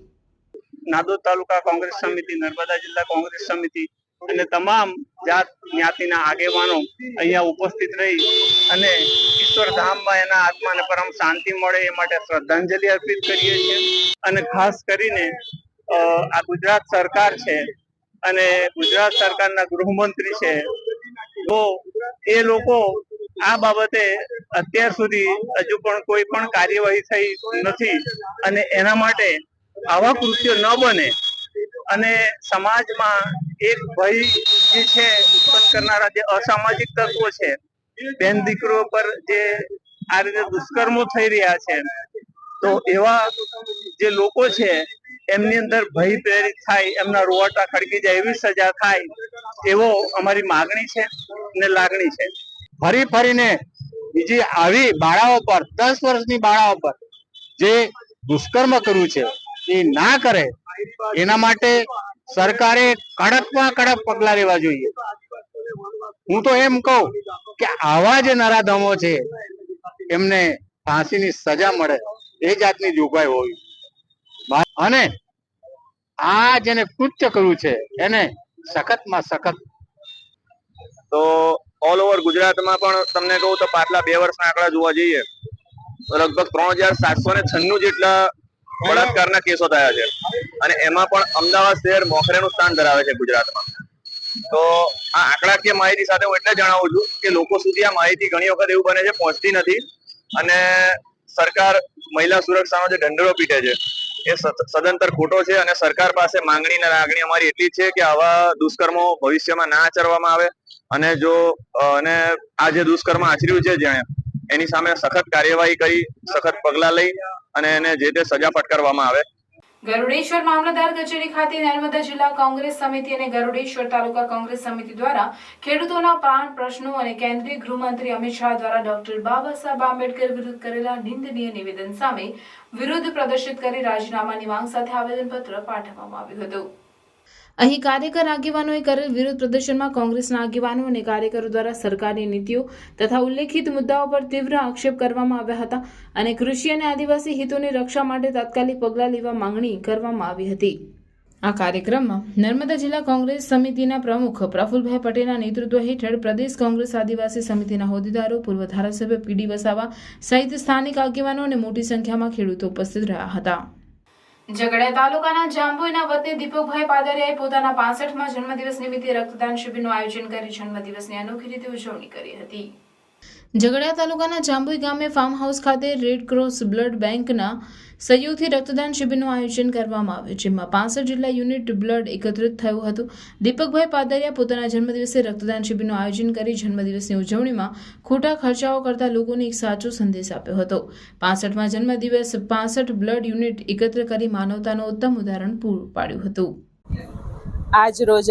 નાંદોદ તાલુકા કોંગ્રેસ સમિતિ, નર્મદા જિલ્લા કોંગ્રેસ સમિતિ અને તમામ જાત જ્ઞાતિના આગેવાનો અહીંયા ઉપસ્થિત રહી અને ઈશ્વર ધામમાં એના આત્માને પરમ શાંતિ મળે એ માટે શ્રદ્ધાંજલિ અર્પિત કરીએ છીએ. અને ખાસ કરીને આ ગુજરાત સરકાર છે અને ગુજરાત સરકારના ગૃહમંત્રી છે, તો એ લોકો આ બાબતે અત્યાર સુધી હજુ પણ કોઈ પણ કાર્યવાહી થઈ નથી અને એના માટે આવા કૃત્યો ન બને અને સમાજમાં એક ભય જે છે ઉત્પન્ન કરનારા જે અસામાજિક તત્વો છે, બેન દીકરીઓ પર જે આ રીતે દુષ્કર્મો થઈ રહ્યા છે, તો એવા જે લોકો છે એમની અંદર ભય પ્રેરિત થાય, એમના રૂવાટા ખડકી જાય એવી સજા થાય એવો અમારી માગણી છે અને લાગણી છે. ફરી ફરીને બીજી આવી બાળાઓ પર 10 વર્ષની બાળાઓ પર જે દુષ્કર્મ કર્યું છે એ ના કરે એના માટે સરકારે કડકમાં કડક પગલા લેવા જોઈએ. હું તો એમ કહું કે આવા જે નરાધમો છે એમને ફાંસીની સજા મળે એ જાતની જોગવાઈ હોવી અને આ જેને કૃત્ય કર્યું છે એને સખતમાં સખત. તો ઓલ ઓવર ગુજરાતમાં પણ તમને કહું તો પાછલા 2 વર્ષના આંકડા જોવા જઈએ તો લગભગ 3796 જેટલા બળાત્કારના કેસો થયા છે અને એમાં પણ અમદાવાદ શહેર મોખરેનું સ્થાન ધરાવે છે ગુજરાતમાં. તો આ આંકડાકીય માહિતી સાથે હું એટલે જણાવું છું કે લોકો સુધી આ માહિતી ઘણી વખત એવું બને છે પહોંચતી નથી અને સરકાર મહિલા સુરક્ષાનો જે ઢંઢેરો પીટે છે એ સદંતર ખોટો છે અને સરકાર પાસે માંગણી અને લાગણી અમારી એટલી છે કે આવા દુષ્કર્મો ભવિષ્યમાં ના આચરવામાં આવે અને જો અને આ જે દુષ્કર્મ આચર્યું છે જેણે એની સામે સખત કાર્યવાહી કરી, સખત પગલા લઈ અને એને જે તે સજા ફટકારવામાં આવે. ગરુડેશ્વર મામલતદાર કચેરી ખાતે નર્મદા જિલ્લા કોંગ્રેસ સમિતિ અને ગરુડેશ્વર તાલુકા કોંગ્રેસ સમિતિ દ્વારા ખેડૂતોના પ્રાણ પ્રશ્નો અને કેન્દ્રીય ગૃહમંત્રી અમિત શાહ દ્વારા ડોક્ટર બાબા સાહેબ આંબેડકર વિરુદ્ધ કરેલા નિંદનીય નિવેદન સામે વિરોધ પ્રદર્શિત કરી રાજીનામાની માંગ સાથે આવેદનપત્ર પાઠવવામાં આવ્યું હતું. અહીં કાર્યકર આગેવાનોએ કરેલ વિરોધ પ્રદર્શનમાં કોંગ્રેસના આગેવાનો અને કાર્યકરો દ્વારા સરકારની નીતિઓ તથા ઉલ્લેખિત મુદ્દાઓ પર તીવ્ર આક્ષેપ કરવામાં આવ્યા હતા અને કૃષિ અને આદિવાસી હિતોની રક્ષા માટે તાત્કાલિક પગલાં લેવા માંગણી કરવામાં આવી હતી. આ કાર્યક્રમમાં નર્મદા જિલ્લા કોંગ્રેસ સમિતિના પ્રમુખ પ્રફુલભાઈ પટેલના નેતૃત્વ હેઠળ પ્રદેશ કોંગ્રેસ આદિવાસી સમિતિના હોદ્દેદારો, પૂર્વ ધારાસભ્ય પીડી વસાવા સહિત સ્થાનિક આગેવાનો અને મોટી સંખ્યામાં ખેડૂતો ઉપસ્થિત રહ્યા હતા. ઝઘડિયા તાલુકાના જાંબુઈના વતની દીપકભાઈ પાદરિયાએ પોતાના 65મા જન્મદિવસ નિમિત્તે રક્તદાન શિબિરનું આયોજન કરી જન્મદિવસની અનોખી રીતે ઉજવણી કરી હતી. ઝઘડિયા તાલુકાના જાંબુઈ ગામે ફાર્મ હાઉસ ખાતે રેડ ક્રોસ બ્લડ બેંકના સહયોગથી રક્તદાન શિબિરનું આયોજન કરવામાં આવ્યું, જેમાં 65 જેટલા યુનિટ બ્લડ એકત્રિત થયું હતું. દીપકભાઈ પાદરિયા પોતાના જન્મદિવસે રક્તદાન શિબિરનું આયોજન કરી જન્મદિવસની ઉજવણીમાં ખોટા ખર્ચાઓ કરતા લોકોને એક સાચો સંદેશ આપ્યો હતો. 65મા જન્મદિવસ 65 બ્લડ યુનિટ એકત્ર કરી માનવતાનું ઉત્તમ ઉદાહરણ પૂરું પાડ્યું હતું. આજ રોજ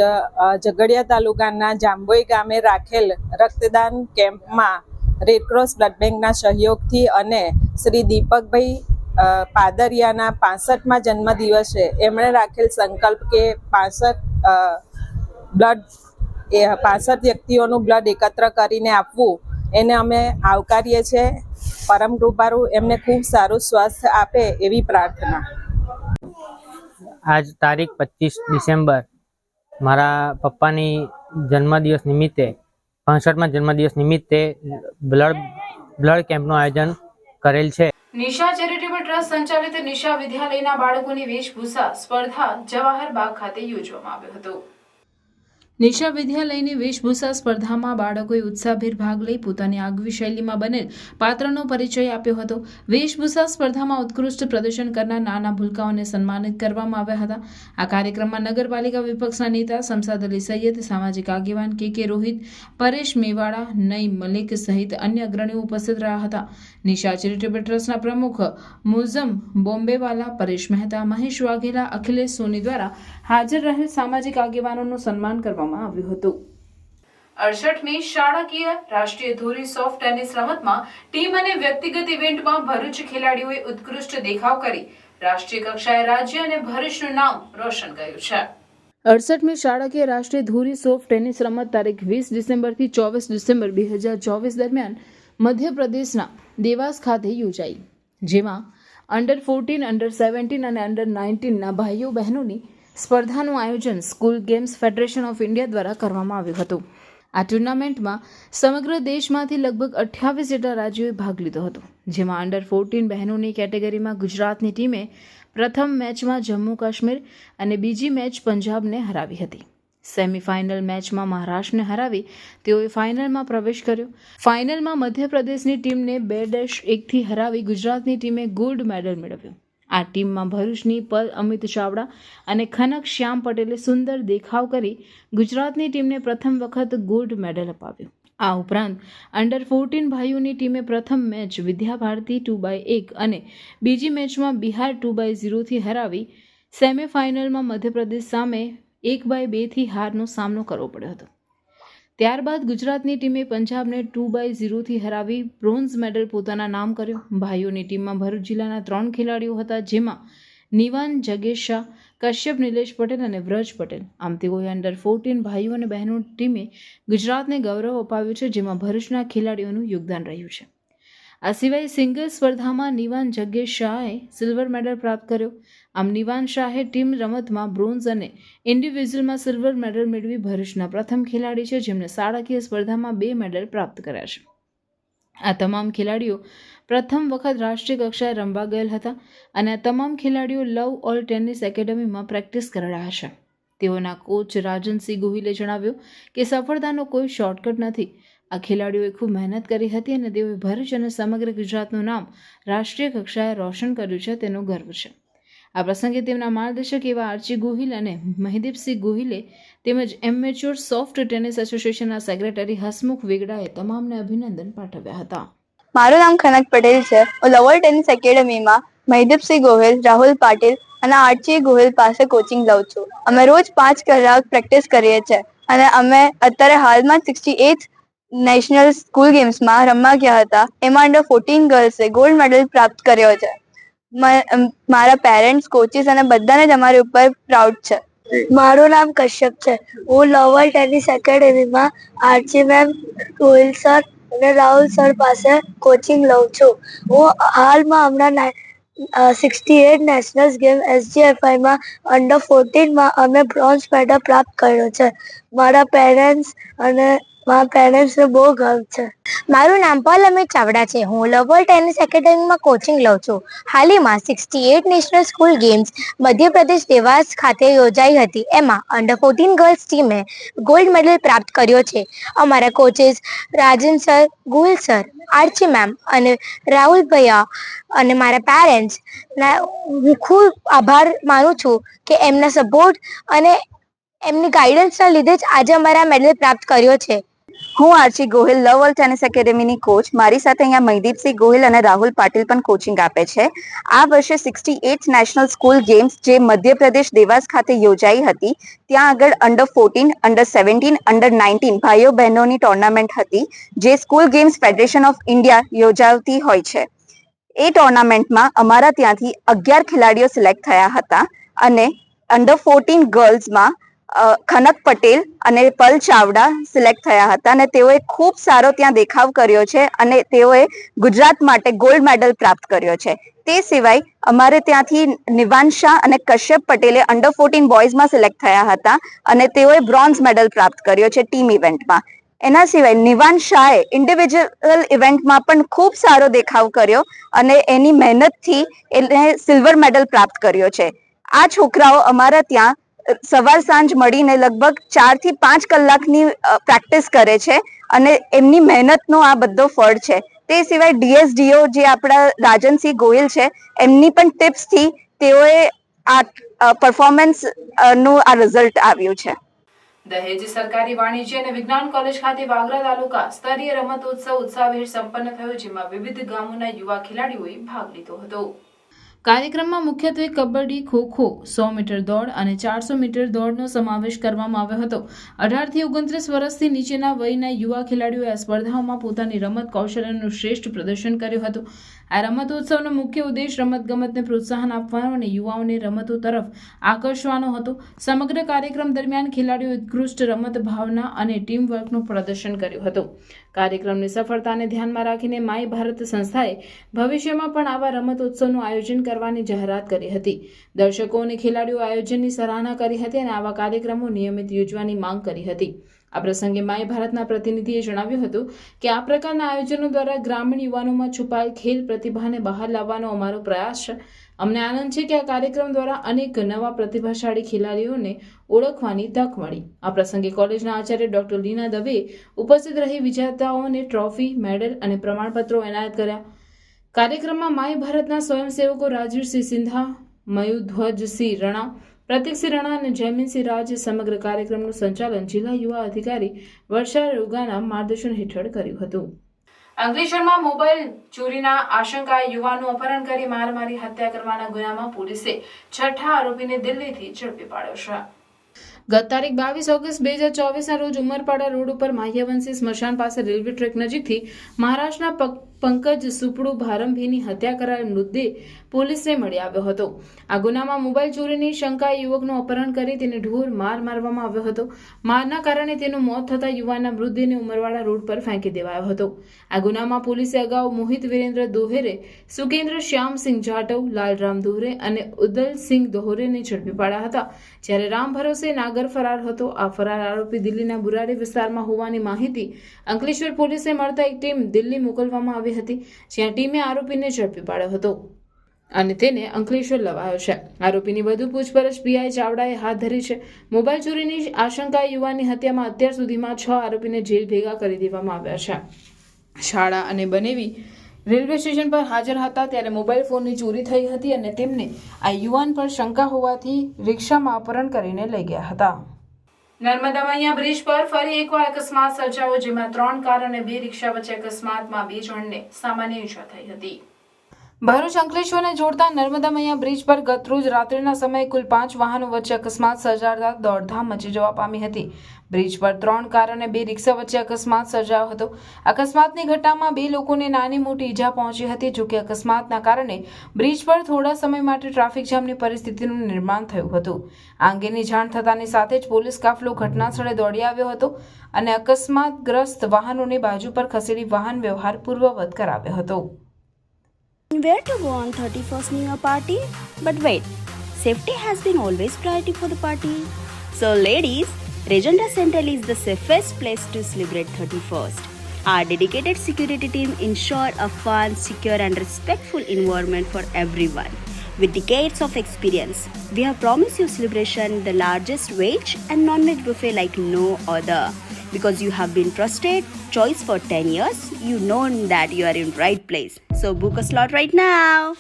ઝઘડિયા તાલુકાના જાંબોઈ ગામે રાખેલ રક્તદાન કેમ્પમાં રેડક્રોસ બ્લડ બેંકના સહયોગથી અને શ્રી દીપકભાઈ પાદરિયાના 65મા જન્મદિવસે એમણે રાખેલ સંકલ્પ કે 65 વ્યક્તિઓનું બ્લડ એકત્ર કરીને આપવું, એને અમે આવકારીએ છીએ. પરમ કૃપાળુ એમને ખૂબ સારું સ્વાસ્થ્ય આપે એવી પ્રાર્થના. આજ તારીખ 25 ડિસેમ્બર મારા પપ્પાની જન્મદિવસ નિમિત્તે 65મા જન્મદિવસ નિમિત્તે બ્લડ કેમ્પનું આયોજન કરેલ છે. નિશા ચેરિટેબલ ટ્રસ્ટ સંચાલિત નિશા વિદ્યાલયના બાળકોની વેશભૂષા સ્પર્ધા જવાહર બાગ ખાતે યોજવામાં આવ્યો હતો. નિશા વિદ્યાલયની વેશભૂષા સ્પર્ધામાં બાળકોએ ઉત્સાહભેર ભાગ લઈ પોતાની આગવી શૈલીમાં બનેલ પાત્રનો પરિચય આપ્યો હતો. વેશભૂષા સ્પર્ધામાં ઉત્કૃષ્ટ પ્રદર્શન કરનાર નાના ભૂલકાઓને સન્માનિત કરવામાં આવ્યા હતા. આ કાર્યક્રમમાં નગરપાલિકા વિપક્ષના નેતા શમશાદ અલી સૈયદ, સામાજિક આગેવાન કે રોહિત, પરેશ મેવાડા, નઈમ મલિક સહિત અન્ય અગ્રણીઓ ઉપસ્થિત રહ્યા હતા. નિશા ચેરિટેબલ ટ્રસ્ટના પ્રમુખ મુઝમ બોમ્બેવાલા, પરેશ મહેતા, મહેશ વાઘેલા, અખિલેશ સોની દ્વારા હાજર રહેલ સામાજિક આગેવાનોનું સન્માન કરવામાં આવ્યું હતું. 68મી શાળાકીય રાષ્ટ્રીય ધોરી સોફ્ટ ટેનિસ રમતમાં ટીમ અને વ્યક્તિગત ઇવેન્ટમાં ભરૂચ ખેલાડીઓએ ઉત્કૃષ્ટ દેખાવ કરી રાષ્ટ્રીય કક્ષાએ રાજ્ય અને ભરૂચનું નામ રોશન કર્યું છે. 68મી શાળાકીય રાષ્ટ્રીય ધોરી સોફ્ટ ટેનિસ રમત તારીખ 20 ડિસેમ્બરથી 24 ડિસેમ્બર 2024 દરમિયાન મધ્યપ્રદેશના દેવાસ ખાતે યોજાઈ, જેમાં અંડર 14, અંડર 17 અને અંડર 19ના ભાઈઓ બહેનોની સ્પર્ધાનું આયોજન school games federation of India દ્વારા કરવામાં આવ્યું હતું. આ ટુર્નામેન્ટમાં સમગ્ર દેશમાંથી લગભગ 28 જેટલા રાજ્યોએ ભાગ લીધો હતો, જેમાં અંડર 14 બહેનોની કેટેગરીમાં ગુજરાતની ટીમે પ્રથમ મેચમાં જમ્મુ કાશ્મીર અને બીજી મેચ પંજાબને હરાવી હતી. સેમીફાઇનલ મેચમાં મહારાષ્ટ્રને હરાવી તેઓએ ફાઇનલમાં પ્રવેશ કર્યો. ફાઇનલમાં મધ્યપ્રદેશની ટીમને 2-1થી હરાવી ગુજરાતની ટીમે ગોલ્ડ મેડલ મેળવ્યો. આ ટીમમાં ભરૂચની પલ અમિત ચાવડા અને ખનક શ્યામ પટેલે સુંદર દેખાવ કરી ગુજરાતની ટીમને પ્રથમ વખત ગોલ્ડ મેડલ અપાવ્યો. આ ઉપરાંત અંડર 14 ભાઈઓની ટીમે પ્રથમ મેચ વિદ્યા ભારતી 2-1 અને બીજી મેચમાં બિહાર 2-0થી હરાવી સેમીફાઇનલમાં મધ્યપ્રદેશ સામે 1-2થી હારનો સામનો કરવો પડ્યો હતો. ત્યારબાદ ગુજરાતની ટીમે પંજાબને 2-0થી હરાવી બ્રોન્ઝ મેડલ પોતાના નામ કર્યો. ભાઈઓની ટીમમાં ભરૂચ જિલ્લાના 3 ખેલાડીઓ હતા, જેમાં નિવાન જગેશ શાહ, કશ્યપ નિલેશ પટેલ અને વ્રજ પટેલ. આમ તેઓએ અંડર 14 ભાઈઓ અને બહેનો ટીમે ગુજરાતને ગૌરવ અપાવ્યું છે, જેમાં ભરૂચના ખેલાડીઓનું યોગદાન રહ્યું છે. આ સિવાય સિંગલ સ્પર્ધામાં નિવાન જગેશ શાહે સિલ્વર મેડલ પ્રાપ્ત કર્યો. આમ નિવાન શાહે ટીમ રમતમાં બ્રોન્ઝ અને ઇન્ડિવિજ્યુઅલમાં સિલ્વર મેડલ મેળવી ભરૂચના પ્રથમ ખેલાડી છે, જેમણે શાળાકીય સ્પર્ધામાં 2 મેડલ પ્રાપ્ત કર્યા છે. આ તમામ ખેલાડીઓ પ્રથમ વખત રાષ્ટ્રીય કક્ષાએ રમવા ગયેલ હતા અને આ તમામ ખેલાડીઓ લવ ઓલ ટેનિસ એકેડમીમાં પ્રેક્ટિસ કરી રહ્યા છે. તેઓના કોચ રાજનસિંહ ગોહિલે જણાવ્યું કે સફળતાનો કોઈ શોર્ટકટ નથી. આ ખેલાડીઓએ ખૂબ મહેનત કરી હતી અને તેઓએ ભરૂચ અને સમગ્ર ગુજરાતનું નામ રાષ્ટ્રીય કક્ષાએ રોશન કર્યું છે, તેનો ગર્વ છે. આ પ્રસંગે તેમના માર્ગદર્શક એવા આર્ચી ગોહિલ અને મહિદીપસિંહ ગોહિલે તેમજ એમેચ્યોર સોફ્ટ ટેનિસ એસોસિએશનના સેક્રેટરી હસમુખ વેગડાએ તમામને અભિનંદન પાઠવ્યા હતા. મારું નામ ખનક પટેલ છે. હું લવર ટેનિસ એકેડમીમાં મહિદીપસિંહ ગોહિલ, રાહુલ પાટીલ અને આર્ચી ગોહિલ પાસે કોચિંગ લઉં છું. અમે રોજ 5 કલાક પ્રેક્ટિસ કરીએ છીએ અને અમે અત્યારે હાલમાં 68 નેશનલ સ્કૂલ ગેમ્સમાં રમવા ગયા હતા. એમાં અંડર 14 ગર્લ્સે ગોલ્ડ મેડલ પ્રાપ્ત કર્યો છે. મારા પેરેન્ટ્સ, કોચિસ અને બધાને જ અમારી ઉપર પ્રાઉડ છે. મારું નામ કશ્યપ છે. હું લવર ટેનિસ એકેડમીમાં આર્ચી મેમ, ગોહિલ સર અને રાહુલ સર પાસે કોચિંગ લઉં છું. હું હાલમાં હમણાં 68 નેશનલ ગેમ SGFIમાં અંડર 14માં અમે બ્રોન્ઝ મેડલ પ્રાપ્ત કર્યો છે. મારા પેરેન્ટ્સને બહુ ગર્વ છે. મારું નામ પલ અમિત ચાવડા છે. હું લવર ટેનિસ એકેડમીમાં કોચિંગ લઉં છું. હાલમાં 68 national school games Madhya Pradesh Dewas ખાતે યોજાઈ હતી. એમાં અંડર 14 ગર્લ્સ ટીમે ગોલ્ડ મેડલ પ્રાપ્ત કર્યો છે. અમારા કોચિસ રાજન સર, ગોહિલ સર, આર્ચી મેમ અને રાહુલ ભૈયા અને મારા પેરેન્ટ્સના હું ખૂબ આભાર માનું છું કે એમના સપોર્ટ અને એમની ગાઈડન્સના લીધે જ આજે અમારા મેડલ પ્રાપ્ત કર્યો છે. હું આર્ચી ગોહિલ, લવર ટેનિસ એકેડમીની કોચ. મારી સાથે અહીંયા મહિદીપસિંહ ગોહિલ અને રાહુલ પાટીલ પણ કોચિંગ આપે છે. આ વર્ષે 68 નેશનલ સ્કૂલ ગેમ્સ જે મધ્યપ્રદેશ દેવાસ ખાતે યોજાઈ હતી, ત્યાં આગળ અંડર 14, અંડર 17, અંડર 19 ભાઈઓ બહેનોની ટુર્નામેન્ટ હતી, જે school games federation of India યોજાતી હોય છે. એ ટુર્નામેન્ટમાં અમારા ત્યાંથી 11 ખેલાડીઓ સિલેક્ટ થયા હતા અને અંડર 14 ગર્લ્સમાં ખનક પટેલ અને પલ ચાવડા સિલેક્ટ થયા હતા અને તેઓએ ખૂબ સારો ત્યાં દેખાવ કર્યો છે અને તેઓએ ગુજરાત માટે ગોલ્ડ મેડલ પ્રાપ્ત કર્યો છે. તે સિવાય અમારે ત્યાંથી નિવાન શાહ અને કશ્યપ પટેલે અંડર 14 બોયઝમાં સિલેક્ટ થયા હતા અને તેઓએ બ્રોન્ઝ મેડલ પ્રાપ્ત કર્યો છે ટીમ ઇવેન્ટમાં. એના સિવાય નિવાન શાહે ઇન્ડિવિજ્યુઅલ ઇવેન્ટમાં પણ ખૂબ સારો દેખાવ કર્યો અને એની મહેનતથી એને સિલ્વર મેડલ પ્રાપ્ત કર્યો છે. આ છોકરાઓ અમારા ત્યાં સવાર સાંજ મળીને લગભગ 4 થી 5 કલાકની પ્રેક્ટિસ કરે છે અને એમની મહેનતનો આ બધો ફળ છે. તે સિવાય ડીએસડીઓ જે આપણા રાજનસિંહ ગોહિલ છે એમની પણ ટિપ્સથી તેઓએ આ પરફોર્મન્સ નું આ રિઝલ્ટ આવ્યું છે. દહેજ સરકારી વાણિજ્ય અને વિજ્ઞાન કોલેજ ખાતે વાગરા તાલુકા સ્તરીય રમતોત્સવ ઉત્સાહભેર સંપન્ન થયો, જેમાં વિવિધ ગામોના યુવા ખેલાડીઓએ ભાગ લીધો હતો. કાર્યક્રમમાં મુખ્યત્વે કબડ્ડી, ખોખો, 100 મીટર દોડ અને 400 મીટર દોડનો સમાવેશ કરવામાં આવ્યો હતો. 18 થી 29 વર્ષથી નીચેના વયના યુવા ખેલાડીઓએ આ સ્પર્ધાઓમાં પોતાની રમત કૌશલ્યનું શ્રેષ્ઠ પ્રદર્શન કર્યું હતું. આ રમતોત્સવનો મુખ્ય ઉદ્દેશ રમતગમતને પ્રોત્સાહન આપવાનો અને યુવાઓને રમતો તરફ આકર્ષવાનો હતો. સમગ્ર કાર્યક્રમ દરમિયાન ખેલાડીઓએ ઉત્કૃષ્ટ રમત ભાવના અને ટીમ વર્કનું પ્રદર્શન કર્યું હતું. કાર્યક્રમની સફળતાને ધ્યાનમાં રાખીને માય ભારત સંસ્થાએ ભવિષ્યમાં પણ આવા રમતોત્સવનું આયોજન કરવાની જાહેરાત કરી હતી. દર્શકો અને ખેલાડીઓ આયોજનની સરાહના કરી હતી અને આવા કાર્યક્રમો નિયમિત યોજવાની માંગ કરી હતી. આ પ્રસંગે માય ભારતના પ્રતિનિધિએ જણાવ્યું હતું કે આ પ્રકારના આયોજનો દ્વારા ગ્રામીણ યુવાનોમાં છુપાયેલ ખેલ પ્રતિભાને બહાર લાવવાનો અમારો પ્રયાસ છે. અમને આનંદ છે કે આ કાર્યક્રમ દ્વારા અનેક નવા પ્રતિભાશાળી ખેલાડીઓને ઓળખવાની તક મળી. આ પ્રસંગે કોલેજના આચાર્ય ડોક્ટર લીના દવેએ ઉપસ્થિત રહી વિજેતાઓને ટ્રોફી, મેડલ અને પ્રમાણપત્રો એનાયત કર્યા. કાર્યક્રમમાં માય ભારતના સ્વયંસેવકો રાજવીરસિંહ સિંધા, મયુધ્વજસિંહ રણા, પ્રતિકસિંહ રણા અને જયમીનસિંહ રાજે સમગ્ર કાર્યક્રમનું સંચાલન જિલ્લા યુવા અધિકારી વર્ષા રોગાના માર્ગદર્શન હેઠળ કર્યું હતું. અંકલેશ્વરમાં મોબાઈલ ચોરીના આશંકાએ યુવાનનું અપહરણ કરી માર મારી હત્યા કરવાના ગુનામાં પોલીસે 6થા આરોપીને દિલ્હીથી ઝડપી પાડ્યો છે. ગત તારીખ 22 ઓગસ્ટ 2024ના રોજ ઉમરપાડા રોડ ઉપર માહ્યવંશી સ્મશાન પાસે રેલવે ટ્રેક નજીકથી મહારાષ્ટ્રના પંકજ સુપડુ ભારંભીની હત્યા કરાયેલ મૃતદેહ પોલીસને મળી આવ્યો હતો. આ ગુનામાં મોબાઈલ ચોરીની શંકાએ યુવકનું અપહરણ કરી તેને ઢોર માર મારવામાં આવ્યો હતો. મારના કારણે તેનું મોત થતાં યુવાનના મૃતદેહને ઉમરવાડા રોડ પર ફેંકી દેવાયો હતો. આ ગુનામાં પોલીસે અગાઉ મોહિત વિરેન્દ્ર દોહરે, સુકેન્દ્ર શ્યામસિંહ જાટવ, લાલરામ દોહરે અને ઉદલસિંહ દોહરેને ઝડપી પાડ્યા હતા, જ્યારે રામ ભરોસે નાગર ફરાર હતો. આ ફરાર આરોપી દિલ્હીના બુરાડી વિસ્તારમાં હોવાની માહિતી અંકલેશ્વર પોલીસે મળતા એક ટીમ દિલ્હી મોકલવામાં આવી હતી, જ્યાં ટીમે આરોપીને ઝડપી પાડ્યો હતો અને તેને અંકલેશ્વર લવાયો છે. આરોપીની વધુ પૂછપરછ પીઆઈ ચાવડાએ હાથ ધરી છે. મોબાઈલ ચોરીની આશંકાએ યુવાનની હત્યામાં અત્યાર સુધીમાં 6 આરોપીને જેલ ભેગા કરી દેવામાં આવ્યા છે. શાળા અને બનેવી રેલવે સ્ટેશન પર હાજર હતા ત્યારે મોબાઈલ ફોનની ચોરી થઈ હતી અને તેમને આ યુવાન પર શંકા હોવાથી રિક્ષામાં અપહરણ કરીને લઈ ગયા હતા. નર્મદા મૈયા બ્રિજ પર ફરી એકવાર અકસ્માત સર્જાયો, જેમાં 3 કાર અને 2 રિક્ષા વચ્ચે અકસ્માતમાં 2 જણને સામાન્ય ઈજા થઈ હતી. ભરૂચ અંકલેશ્વરને જોડતા નર્મદા મૈયા બ્રિજ પર ગતરોજ રાત્રિના સમયે કુલ 5 વાહનો વચ્ચે અકસ્માત સર્જાતા દોડધામ મચી જવા પામી હતી. બ્રિજ પર 3 કાર અને 2 રિક્ષા વચ્ચે અકસ્માત સર્જાયો હતો. અકસ્માતની ઘટનામાં 2 લોકોને નાની મોટી ઈજા પહોંચી હતી. જોકે અકસ્માતના કારણે બ્રિજ પર થોડા સમય માટે ટ્રાફિક જામની પરિસ્થિતિનું નિર્માણ થયું હતું. આ અંગેની જાણ થતાની સાથે જ પોલીસ કાફલો ઘટના સ્થળે દોડી આવ્યો હતો અને અકસ્માતગ્રસ્ત વાહનોને બાજુ પર ખસેડી વાહન વ્યવહાર પૂર્વવત કરાવ્યો હતો. Where to go on 31st New Year party? But wait, safety has been always priority for the party. So ladies, Regenda Central is the safest place to celebrate 31st. Our dedicated security team ensure a fun, secure and respectful environment for everyone. With decades of experience, we have promised you celebration the largest veg and non-veg buffet like no other. Because you have been trusted choice for 10 years, you know that you are in right place. So book a slot right now.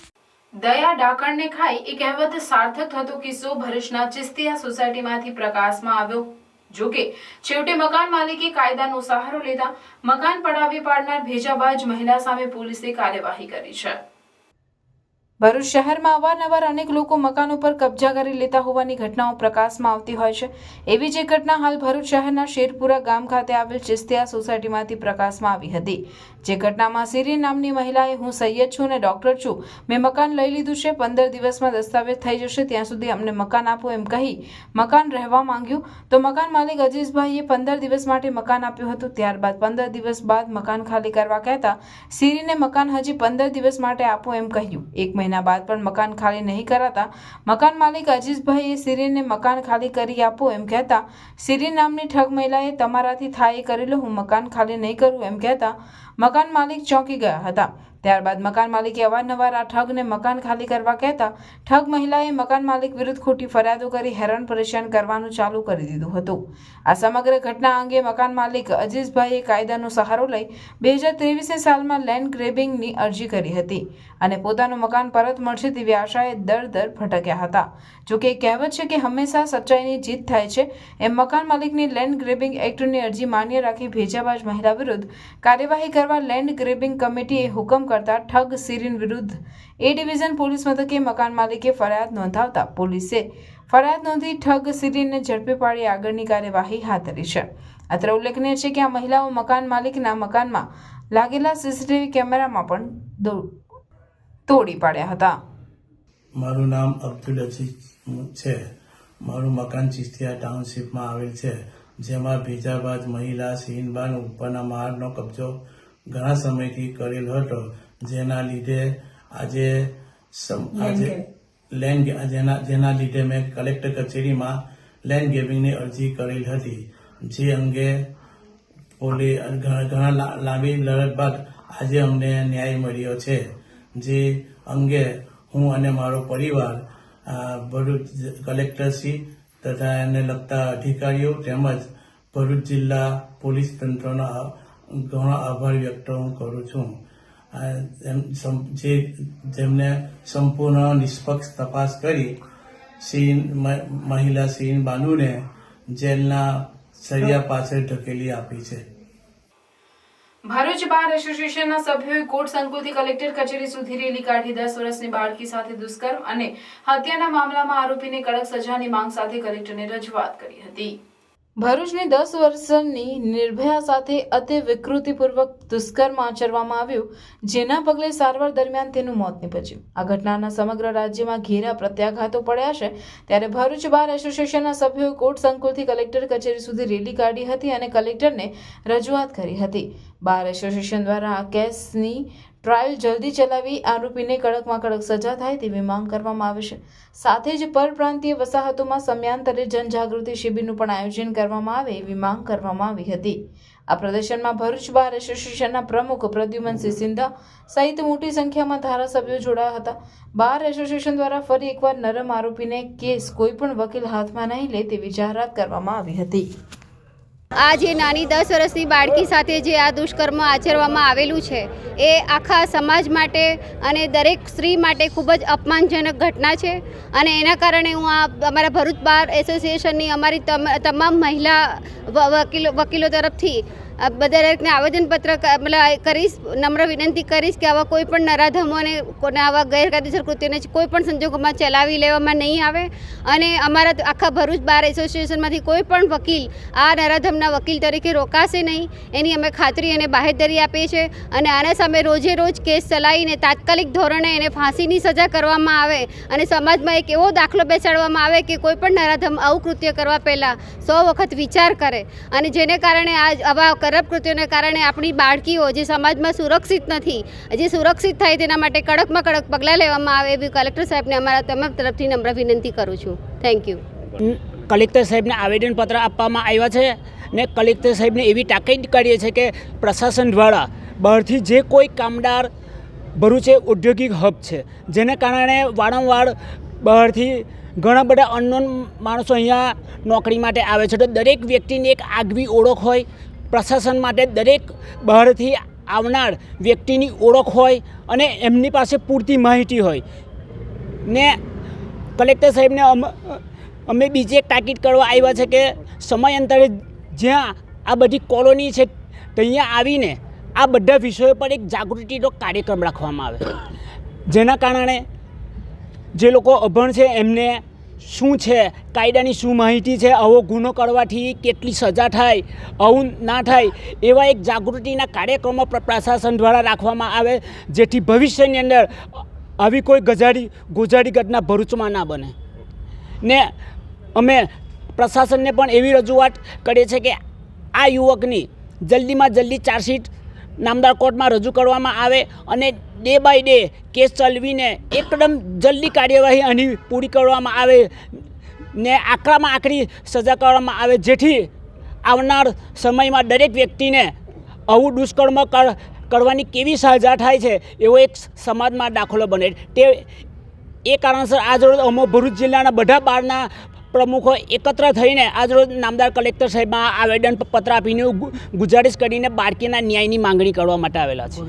દયા ડાકણને ખાઈ એ કહેવત સાર્થક થતો કિસ્સો ભરૂચના ચિસ્તિયા સોસાયટીમાંથી પ્રકાશમાં આવ્યો. જોકે છેવટે મકાન માલિકે કાયદાનો સહારો લેતા મકાન પડાવી પાડનાર ભેજાબાજ મહિલા સામે પોલીસે કાર્યવાહી કરી છે. ભરૂચ શહેરમાં અવારનવાર અનેક લોકો મકાનો પર કબજા કરી લેતા હોવાની ઘટનાઓ પ્રકાશમાં આવતી હોય છે. એવી જ એક ઘટના હાલ ભરૂચ શહેરના શેરપુરા ગામ ખાતે આવેલ ચિસ્તિયા સોસાયટીમાંથી પ્રકાશમાં આવી હતી. જે ઘટનામાં સિરીન નામની મહિલાએ હું સૈયદ છું અને ડોક્ટર છું, મેં મકાન લઈ લીધું છે, 15 દિવસમાં દસ્તાવેજ થઈ જશે, ત્યાં સુધી અમને મકાન આપો એમ કહી મકાન રહેવા માંગ્યું. તો મકાન માલિક અજીઝભાઈએ 15 દિવસ માટે મકાન આપ્યું હતું. ત્યારબાદ 15 દિવસ બાદ મકાન ખાલી કરવા કહેતા સિરીને મકાન હજી 15 દિવસ માટે આપો એમ કહ્યું. 1 મહિના મહિના બાદ પણ મકાન ખાલી નહીં કરાતા મકાન માલિક અજીઝભાઈએ સિરીનને મકાન ખાલી કરી આપો એમ કહેતા સિરીન નામની ઠગ મહિલાએ તમારાથી થાય એ કરી લો, હું મકાન ખાલી નહીં કરું એમ કહેતા મકાન માલિક ચોંકી ગયા હતા. ત્યારબાદ મકાન માલિકે અવારનવાર આ ઠગને મકાન ખાલી કરવા કહેતા ઠગ મહિલાએ મકાન માલિક વિરુદ્ધ ખોટી ફરિયાદો કરી હેરાન પરેશાન કરવાનું ચાલુ કરી દીધું હતું. આ સમગ્ર ઘટના અંગે મકાન માલિક અજીઝભાઈએ કાયદાનો સહારો લઈ 2023 સાલમાં લેન્ડ ગ્રેબિંગની અરજી કરી હતી અને પોતાનું મકાન પરત મળશે તેવી આશાએ દર ભટક્યા હતા. જોકે કહેવત છે કે હંમેશા સચ્ચાઈની જીત થાય છે એમ મકાન માલિકની લેન્ડ ગ્રેબિંગ એક્ટની અરજી માન્ય રાખી ભેજાબાજ મહિલા વિરુદ્ધ કાર્યવાહી કરવા લેન્ડ ગ્રેબિંગ કમિટીએ હુકમ કરતા ઠગ સિરીન વિરુદ્ધ એ ડિવિઝન પોલીસ મથકે મકાન માલિકે ફરિયાદ નોંધાવતા પોલીસે ફરિયાદ નોંધી ઠગ સિરીનને ઝડપી પાડી આગળની કાર્યવાહી હાથ ધરી છે. અત્રે ઉલ્લેખનીય છે કે આ મહિલાઓ મકાન માલિકના મકાનમાં લાગેલા સીસીટીવી કેમેરામાં પણ તોડી પાડ્યા હતા. મારું નામ અબ્દુલ અજીઝ છે. મારું મકાન ચિસ્તિયા ટાઉનશીપમાં આવેલ છે, જેમાં ભેજાબાજ મહિલા સીનબાન ઉપરના માળનો કબજો ઘણા સમયથી કરેલ હતો, જેના લીધે જેના લીધે મેં કલેક્ટર કચેરીમાં લેન્ડ ગ્રેબિંગની અરજી કરેલ હતી, જે અંગે ઘણા લાંબી લડત બાદ આજે અમને ન્યાય મળ્યો છે. જે અંગે હું અને મારો પરિવાર ભરૂચ કલેક્ટરશ્રી તથા એને લગતા અધિકારીઓ તેમજ ભરૂચ જિલ્લા પોલીસ તંત્રનો ઘણો આભાર વ્યક્ત હું કરું છું, જેમને સંપૂર્ણ નિષ્પક્ષ તપાસ કરી મહિલા સીન બાનુને જેલના સળિયા પાછળ ધકેલી આપી છે. ભરૂચ બાર એસોસિએશનના સભ્યોએ કોર્ટ સંકુલથી કલેક્ટર કચેરી સુધી રેલી કાઢી 10 વર્ષની બાળકી સાથે દુષ્કર્મ અને હત્યાના મામલામાં આરોપીને કડક સજાની માંગ સાથે કલેક્ટરને રજૂઆત કરી હતી. ભરૂચની 10 વર્ષની નિર્ભયા સાથે અતિ વિકૃતિપૂર્વક દુષ્કર્મ આચરવામાં આવ્યું, જેના પગલે સારવાર દરમિયાન તેનું મોત નીપજ્યું. આ ઘટનાના સમગ્ર રાજ્યમાં ઘેરા પ્રત્યાઘાતો પડ્યા છે. ત્યારે ભરૂચ બાર એસોસિએશનના સભ્યોએ કોર્ટ સંકુલથી કલેક્ટર કચેરી સુધી રેલી કાઢી હતી અને કલેક્ટરને રજૂઆત કરી હતી. બાર એસોસિએશન દ્વારા આ કેસની ટ્રાયલ જલ્દી ચલાવી આરોપીને કડકમાં કડક સજા થાય તેવી માંગ કરવામાં આવી છે. સાથે જ પરપ્રાંતીય વસાહતોમાં સમયાંતરે જનજાગૃતિ શિબિરનું પણ આયોજન કરવામાં આવે એવી માંગ કરવામાં આવી હતી. આ પ્રદર્શનમાં ભરૂચ બાર એસોસિએશનના પ્રમુખ પ્રદ્યુમનસિંહ સિંધા સહિત મોટી સંખ્યામાં ધારાસભ્યો જોડાયા હતા. બાર એસોસિએશન દ્વારા ફરી એકવાર નરમ આરોપીને કેસ કોઈ પણ વકીલ હાથમાં નહીં લે તેવી જાહેરાત કરવામાં આવી હતી. આ જે નાની 10 વર્ષની બાળકી સાથે જે આ દુષ્કર્મ આચરવામાં આવેલું છે એ આખા સમાજ માટે અને દરેક સ્ત્રી માટે ખૂબ જ અપમાનજનક ઘટના છે અને એના કારણે હું આ અમારા ભરૂચ બાર એસોસિએશનની અમારી તમામ મહિલા વકીલો તરફથી દરેકને આવેદનપત્ર કરીશ, નમ્ર વિનંતી કરીશ કે આવા કોઈ પણ નરાધમોને આવા ગેરકાયદેસર કૃત્યોને કોઈ પણ સંજોગોમાં ચલાવી લેવામાં નહીં આવે અને અમારા આખા ભરૂચ બાર એસોસિએશનમાંથી કોઈ પણ વકીલ આ નરાધમના વકીલ તરીકે રોકાશે નહીં, એની અમે ખાતરી અને બાહેધરી આપીએ છીએ અને આના સામે રોજે રોજ કેસ ચલાવીને તાત્કાલિક ધોરણે એને ફાંસીની સજા કરવામાં આવે અને સમાજમાં એક એવો દાખલો બેસાડવામાં આવે કે કોઈ પણ નરાધમ આવું કૃત્ય કરવા પહેલાં 100 વખત વિચાર કરે અને જેને કારણે આવા કરપ્ટ કૃત્યોને કારણે આપણી બાળકીઓ જે સમાજમાં સુરક્ષિત નથી, જે સુરક્ષિત થાય તેના માટે કડકમાં કડક પગલાં લેવામાં આવે એવી કલેક્ટર સાહેબને અમારા તમામ તરફથી નમ્ર વિનંતી કરું છું. Thank you. કલેક્ટર સાહેબને આવેદનપત્ર આપવામાં આવ્યા છે ને કલેક્ટર સાહેબને એવી તાકીદ કરીએ છીએ કે પ્રશાસન દ્વારા બહારથી જે કોઈ કામદાર ભરૂચ એ ઔદ્યોગિક હબ છે, જેને કારણે વારંવાર બહારથી ઘણા બધા અનનોન માણસો અહીંયા નોકરી માટે આવે છે. તો દરેક વ્યક્તિની એક આગવી ઓળખ હોય, પ્રશાસન માટે દરેક બહારથી આવનાર વ્યક્તિની ઓળખ હોય અને એમની પાસે પૂરતી માહિતી હોય ને કલેક્ટર સાહેબને અમે બીજી એક તાકીદ કરવા આવ્યા છે કે સમયાંતરે જ્યાં આ બધી કોલોની છે ત્યાં આવીને આ બધા વિષયો પર એક જાગૃતિનો કાર્યક્રમ રાખવામાં આવે, જેના કારણે જે લોકો અભણ છે એમને શું છે કાયદાની શું માહિતી છે, આવો ગુનો કરવાથી કેટલી સજા થાય, આવું ના થાય, એવા એક જાગૃતિના કાર્યક્રમો પ્રશાસન દ્વારા રાખવામાં આવે, જેથી ભવિષ્યની અંદર આવી કોઈ ગોઝારી ઘટના ભરૂચમાં ના બને. ને અમે પ્રશાસનને પણ એવી રજૂઆત કરીએ છીએ કે આ યુવકની જલ્દીમાં જલ્દી ચાર્જશીટ નામદાર કોર્ટમાં રજૂ કરવામાં આવે અને ડે બાય ડે કેસ ચલાવીને એકદમ જલ્દી કાર્યવાહી આની પૂરી કરવામાં આવે ને આકરામાં આકરી સજા કરવામાં આવે, જેથી આવનાર સમયમાં દરેક વ્યક્તિને આવું દુષ્કર્મ કરવાની કેવી સજા થાય છે એવો એક સમાજમાં દાખલો બને. તે એ કારણસર આજરોજ અમે ભરૂચ જિલ્લાના બધા બારના પ્રમુખો એકત્ર થઈને આજરોજ નામદાર કલેક્ટર સાહેબમાં આવેદનપત્ર આપીને ગુજારિશ કરીને બાળકીના ન્યાયની માંગણી કરવા માટે આવેલા છે.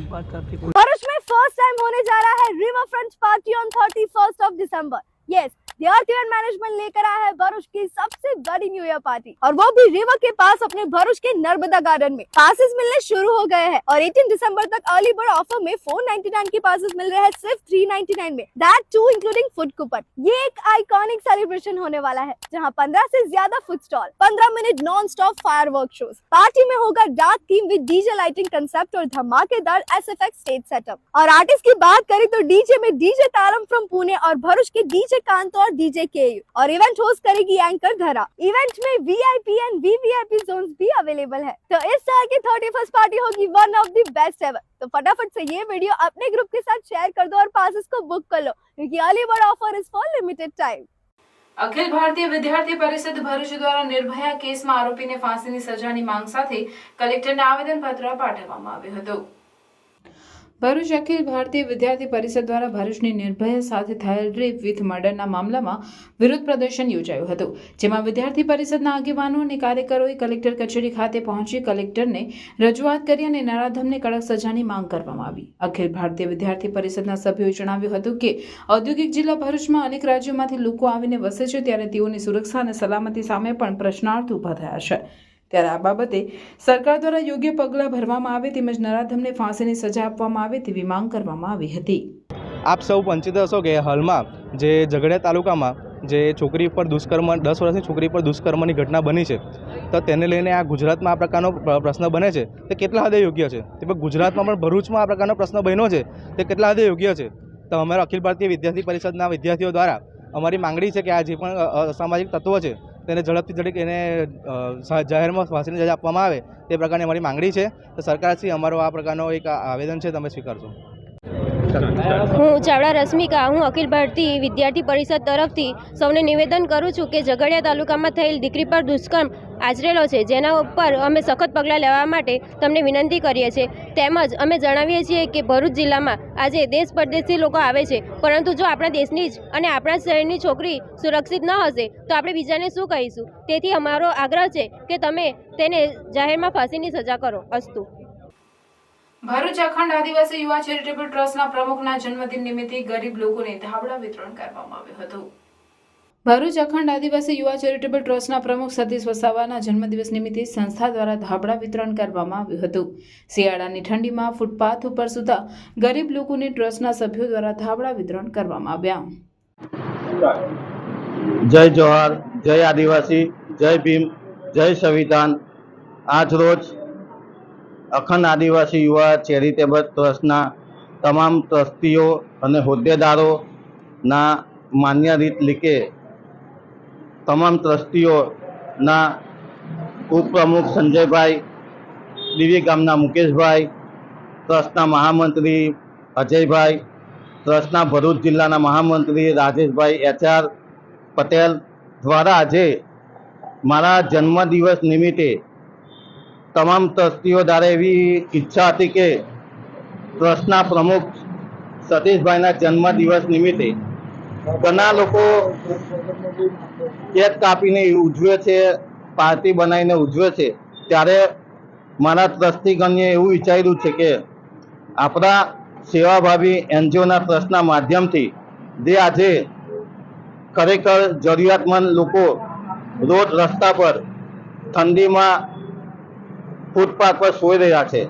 भरूच में फर्स्ट टाइम होने जा रहा है river front party on 31st of December. Yes, the earth event management लेकर आया है भरूच की सबसे बड़ी न्यू ईयर पार्टी, और वो भी रिवर के पास अपने भरूच के नर्मदा गार्डन में. पासेस मिलने शुरू हो गए हैं और 18 दिसंबर तक अर्ली बर्ड ऑफर में 499 के पासेस मिल रहे हैं सिर्फ 399 में, that too including food coupon. ये एक आइकॉनिक सेलिब्रेशन होने वाला है जहां 15 से ज्यादा food stall, 15 minute non stop firework shows. Party में होगा dark theme with DJ lighting concept और धमाकेदार SFX स्टेज सेटअप. और आर्टिस्ट की बात करें तो डीजे में डीजे तारम फ्रॉम पुणे और भरूच के डीजे कांत और डीजे केयू, और इवेंट होस्ट करेगी एंकर धरा. इवेंट में VIP एंड VVIP जोन्स भी अवेलेबल है. तो इस साल की 31st पार्टी होगी one of the best ever. तो फटाफट से ये वीडियो अपने ग्रुप के साथ शेयर कर दो और पासेस को बुक कर लो, क्योंकि early bird offer is for limited time. Akhil Bharatiya Vidyarthi પરિષદ ભરૂચ દ્વારા નિર્ભયા કેસમાં આરોપીને ફાંસીની સજાની માંગ સાથે કલેક્ટરને આવેદનપત્ર પાઠવવામાં આવ્યું હતું. ભરૂચ અખિલ ભારતીય વિદ્યાર્થી પરિષદ દ્વારા ભરૂચની નિર્ભયા સાથે થયેલ રેપ વિથ મર્ડરના મામલામાં વિરોધ પ્રદર્શન યોજાયું હતું, જેમાં વિદ્યાર્થી પરિષદના આગેવાનો અને કાર્યકરોએ કલેક્ટર કચેરી ખાતે પહોંચી કલેક્ટરને રજૂઆત કરી અને નરાધમને કડક સજાની માંગ કરવામાં આવી. અખિલ ભારતીય વિદ્યાર્થી પરિષદના સભ્યોએ જણાવ્યું હતું કે ઔદ્યોગિક જિલ્લા ભરૂચમાં અનેક રાજ્યોમાંથી લોકો આવીને વસે છે, ત્યારે તેઓની સુરક્ષા અને સલામતી સામે પણ પ્રશ્નાર્થ ઊભા થયા છે. ત્યારે આ બાબતે સરકાર દ્વારા યોગ્ય પગલાં ભરવામાં આવે તેમજ નરાધમને ફાંસીની સજા આપવામાં આવે તેવી માંગ કરવામાં આવી હતી. આપ સૌ પંચિત હશો કે હાલમાં જે ઝઘડિયા તાલુકામાં જે છોકરી પર દુષ્કર્મ 10 વર્ષની છોકરી પર દુષ્કર્મની ઘટના બની છે, તો તેને લઈને આ ગુજરાતમાં આ પ્રકારનો પ્રશ્ન બને છે તે કેટલા હદે યોગ્ય છે? તે ગુજરાતમાં પણ ભરૂચમાં આ પ્રકારનો પ્રશ્ન બન્યો છે તે કેટલા હદે યોગ્ય છે? તો અમારા અખિલ ભારતીય વિદ્યાર્થી પરિષદના વિદ્યાર્થીઓ દ્વારા અમારી માંગણી છે કે આ જે પણ અસામાજિક તત્વો છે તેને ઝડપથી ઝડપ એને જાહેરમાં ફાંસીની સજા આપવામાં આવે તે પ્રકારની અમારી માંગણી છે. તો સરકારશ્રી અમારો આ પ્રકારનો એક આવેદન છે, તમે સ્વીકારશો? હું ચાવડા રશ્મિકા, હું અખિલ ભારતીય વિદ્યાર્થી પરિષદ તરફથી સૌને નિવેદન કરું છું કે ઝઘડિયા તાલુકામાં થયેલ દીકરી પર દુષ્કર્મ આચરેલો છે, જેના ઉપર અમે સખત પગલાં લેવા માટે તમને વિનંતી કરીએ છીએ. તેમજ અમે જણાવીએ છીએ કે ભરૂચ જિલ્લામાં આજે દેશ પરદેશથી લોકો આવે છે, પરંતુ જો આપણા દેશની જ અને આપણા શહેરની છોકરી સુરક્ષિત ન હશે તો આપણે બીજાને શું કહીશું? તેથી અમારો આગ્રહ છે કે તમે તેને જાહેરમાં ફાંસીની સજા કરો. અસ્તુ. ભરૂચ અખંડ આદિવાસી યુવા ચેરિટેબલ ટ્રસ્ટના પ્રમુખના જન્મદિન નિમિત્તે ગરીબ લોકોને ધાબળા વિતરણ કરવામાં આવ્યું હતું. ભરૂચ અખંડ આદિવાસી યુવા ચેરિટેબલ ટ્રસ્ટના પ્રમુખ સતીશ વસાવાના જન્મદિવસ નિમિત્તે સંસ્થા દ્વારા ધાબળા વિતરણ કરવામાં આવ્યું હતું. શિયાળાની ઠંડીમાં ફૂટપાથ ઉપર સૂતા ગરીબ લોકોને ટ્રસ્ટના સભ્યો દ્વારા ધાબળા વિતરણ કરવામાં આવ્યા. જય જોહાર, જય આદિવાસી, જય ભીમ, જય સંવિધાન. આજ રોજ અખંડ આદિવાસી યુવા ચેરિટેબલ ટ્રસ્ટના તમામ ટ્રસ્ટીઓ અને હોદ્દેદારોના માન્ય રીત લીકે તમામ ટ્રસ્ટીઓના ઉપપ્રમુખ સંજયભાઈ, દીવી ગામના મુકેશભાઈ, ટ્રસ્ટના મહામંત્રી અજયભાઈ, ટ્રસ્ટના ભરૂચ જિલ્લાના મહામંત્રી રાજેશભાઈ HR પટેલ દ્વારા આજે મારા જન્મદિવસ નિમિત્તે તમામ ટ્રસ્ટીઓ દ્વારા એવી ઈચ્છા હતી કે ટ્રસ્ટના પ્રમુખ સતીશભાઈના જન્મદિવસ નિમિત્તે ઘણા લોકો કેક કાપીને ઉજવે છે, પાર્ટી બનાવીને ઉજવે છે, ત્યારે મારા ટ્રસ્ટીગણને એવું વિચાર્યું છે કે આપણા સેવાભાવી NGOના ટ્રસ્ટના માધ્યમથી જે આજે ખરેખર જરૂરિયાતમંદ લોકો રોડ રસ્તા પર ઠંડીમાં ફૂટપાથ પર સૂઈ રહ્યા છે,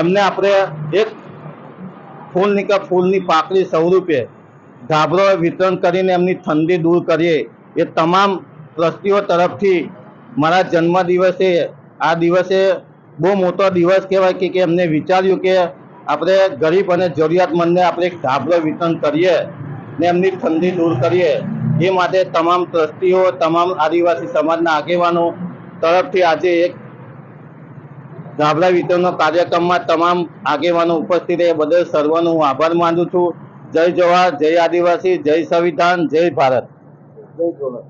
એમને આપણે એક ફૂલની પાકડી સ્વરૂપે ધાબળો વિતરણ કરીને એમની ઠંડી દૂર કરીએ. એ તમામ ટ્રસ્ટીઓ તરફથી મારા જન્મદિવસે આ દિવસે બહુ મોટો દિવસ કહેવાય કે એમને વિચાર્યું કે આપણે ગરીબ અને જરૂરિયાતમંદને આપણે એક ધાબળો વિતરણ કરીએ ને એમની ઠંડી દૂર કરીએ. એ માટે તમામ ટ્રસ્ટીઓ, તમામ આદિવાસી સમાજના આગેવાનો તરફથી આજે એક ગાભલા વિતરણનો કાર્યક્રમમાં તમામ આગેવાનો ઉપસ્થિત રહ્યા બદલ સર્વનો હું આભાર માનું છું. જય જવાહર, જય આદિવાસી, જય સંવિધાન, જય ભારત. જય જોહાર.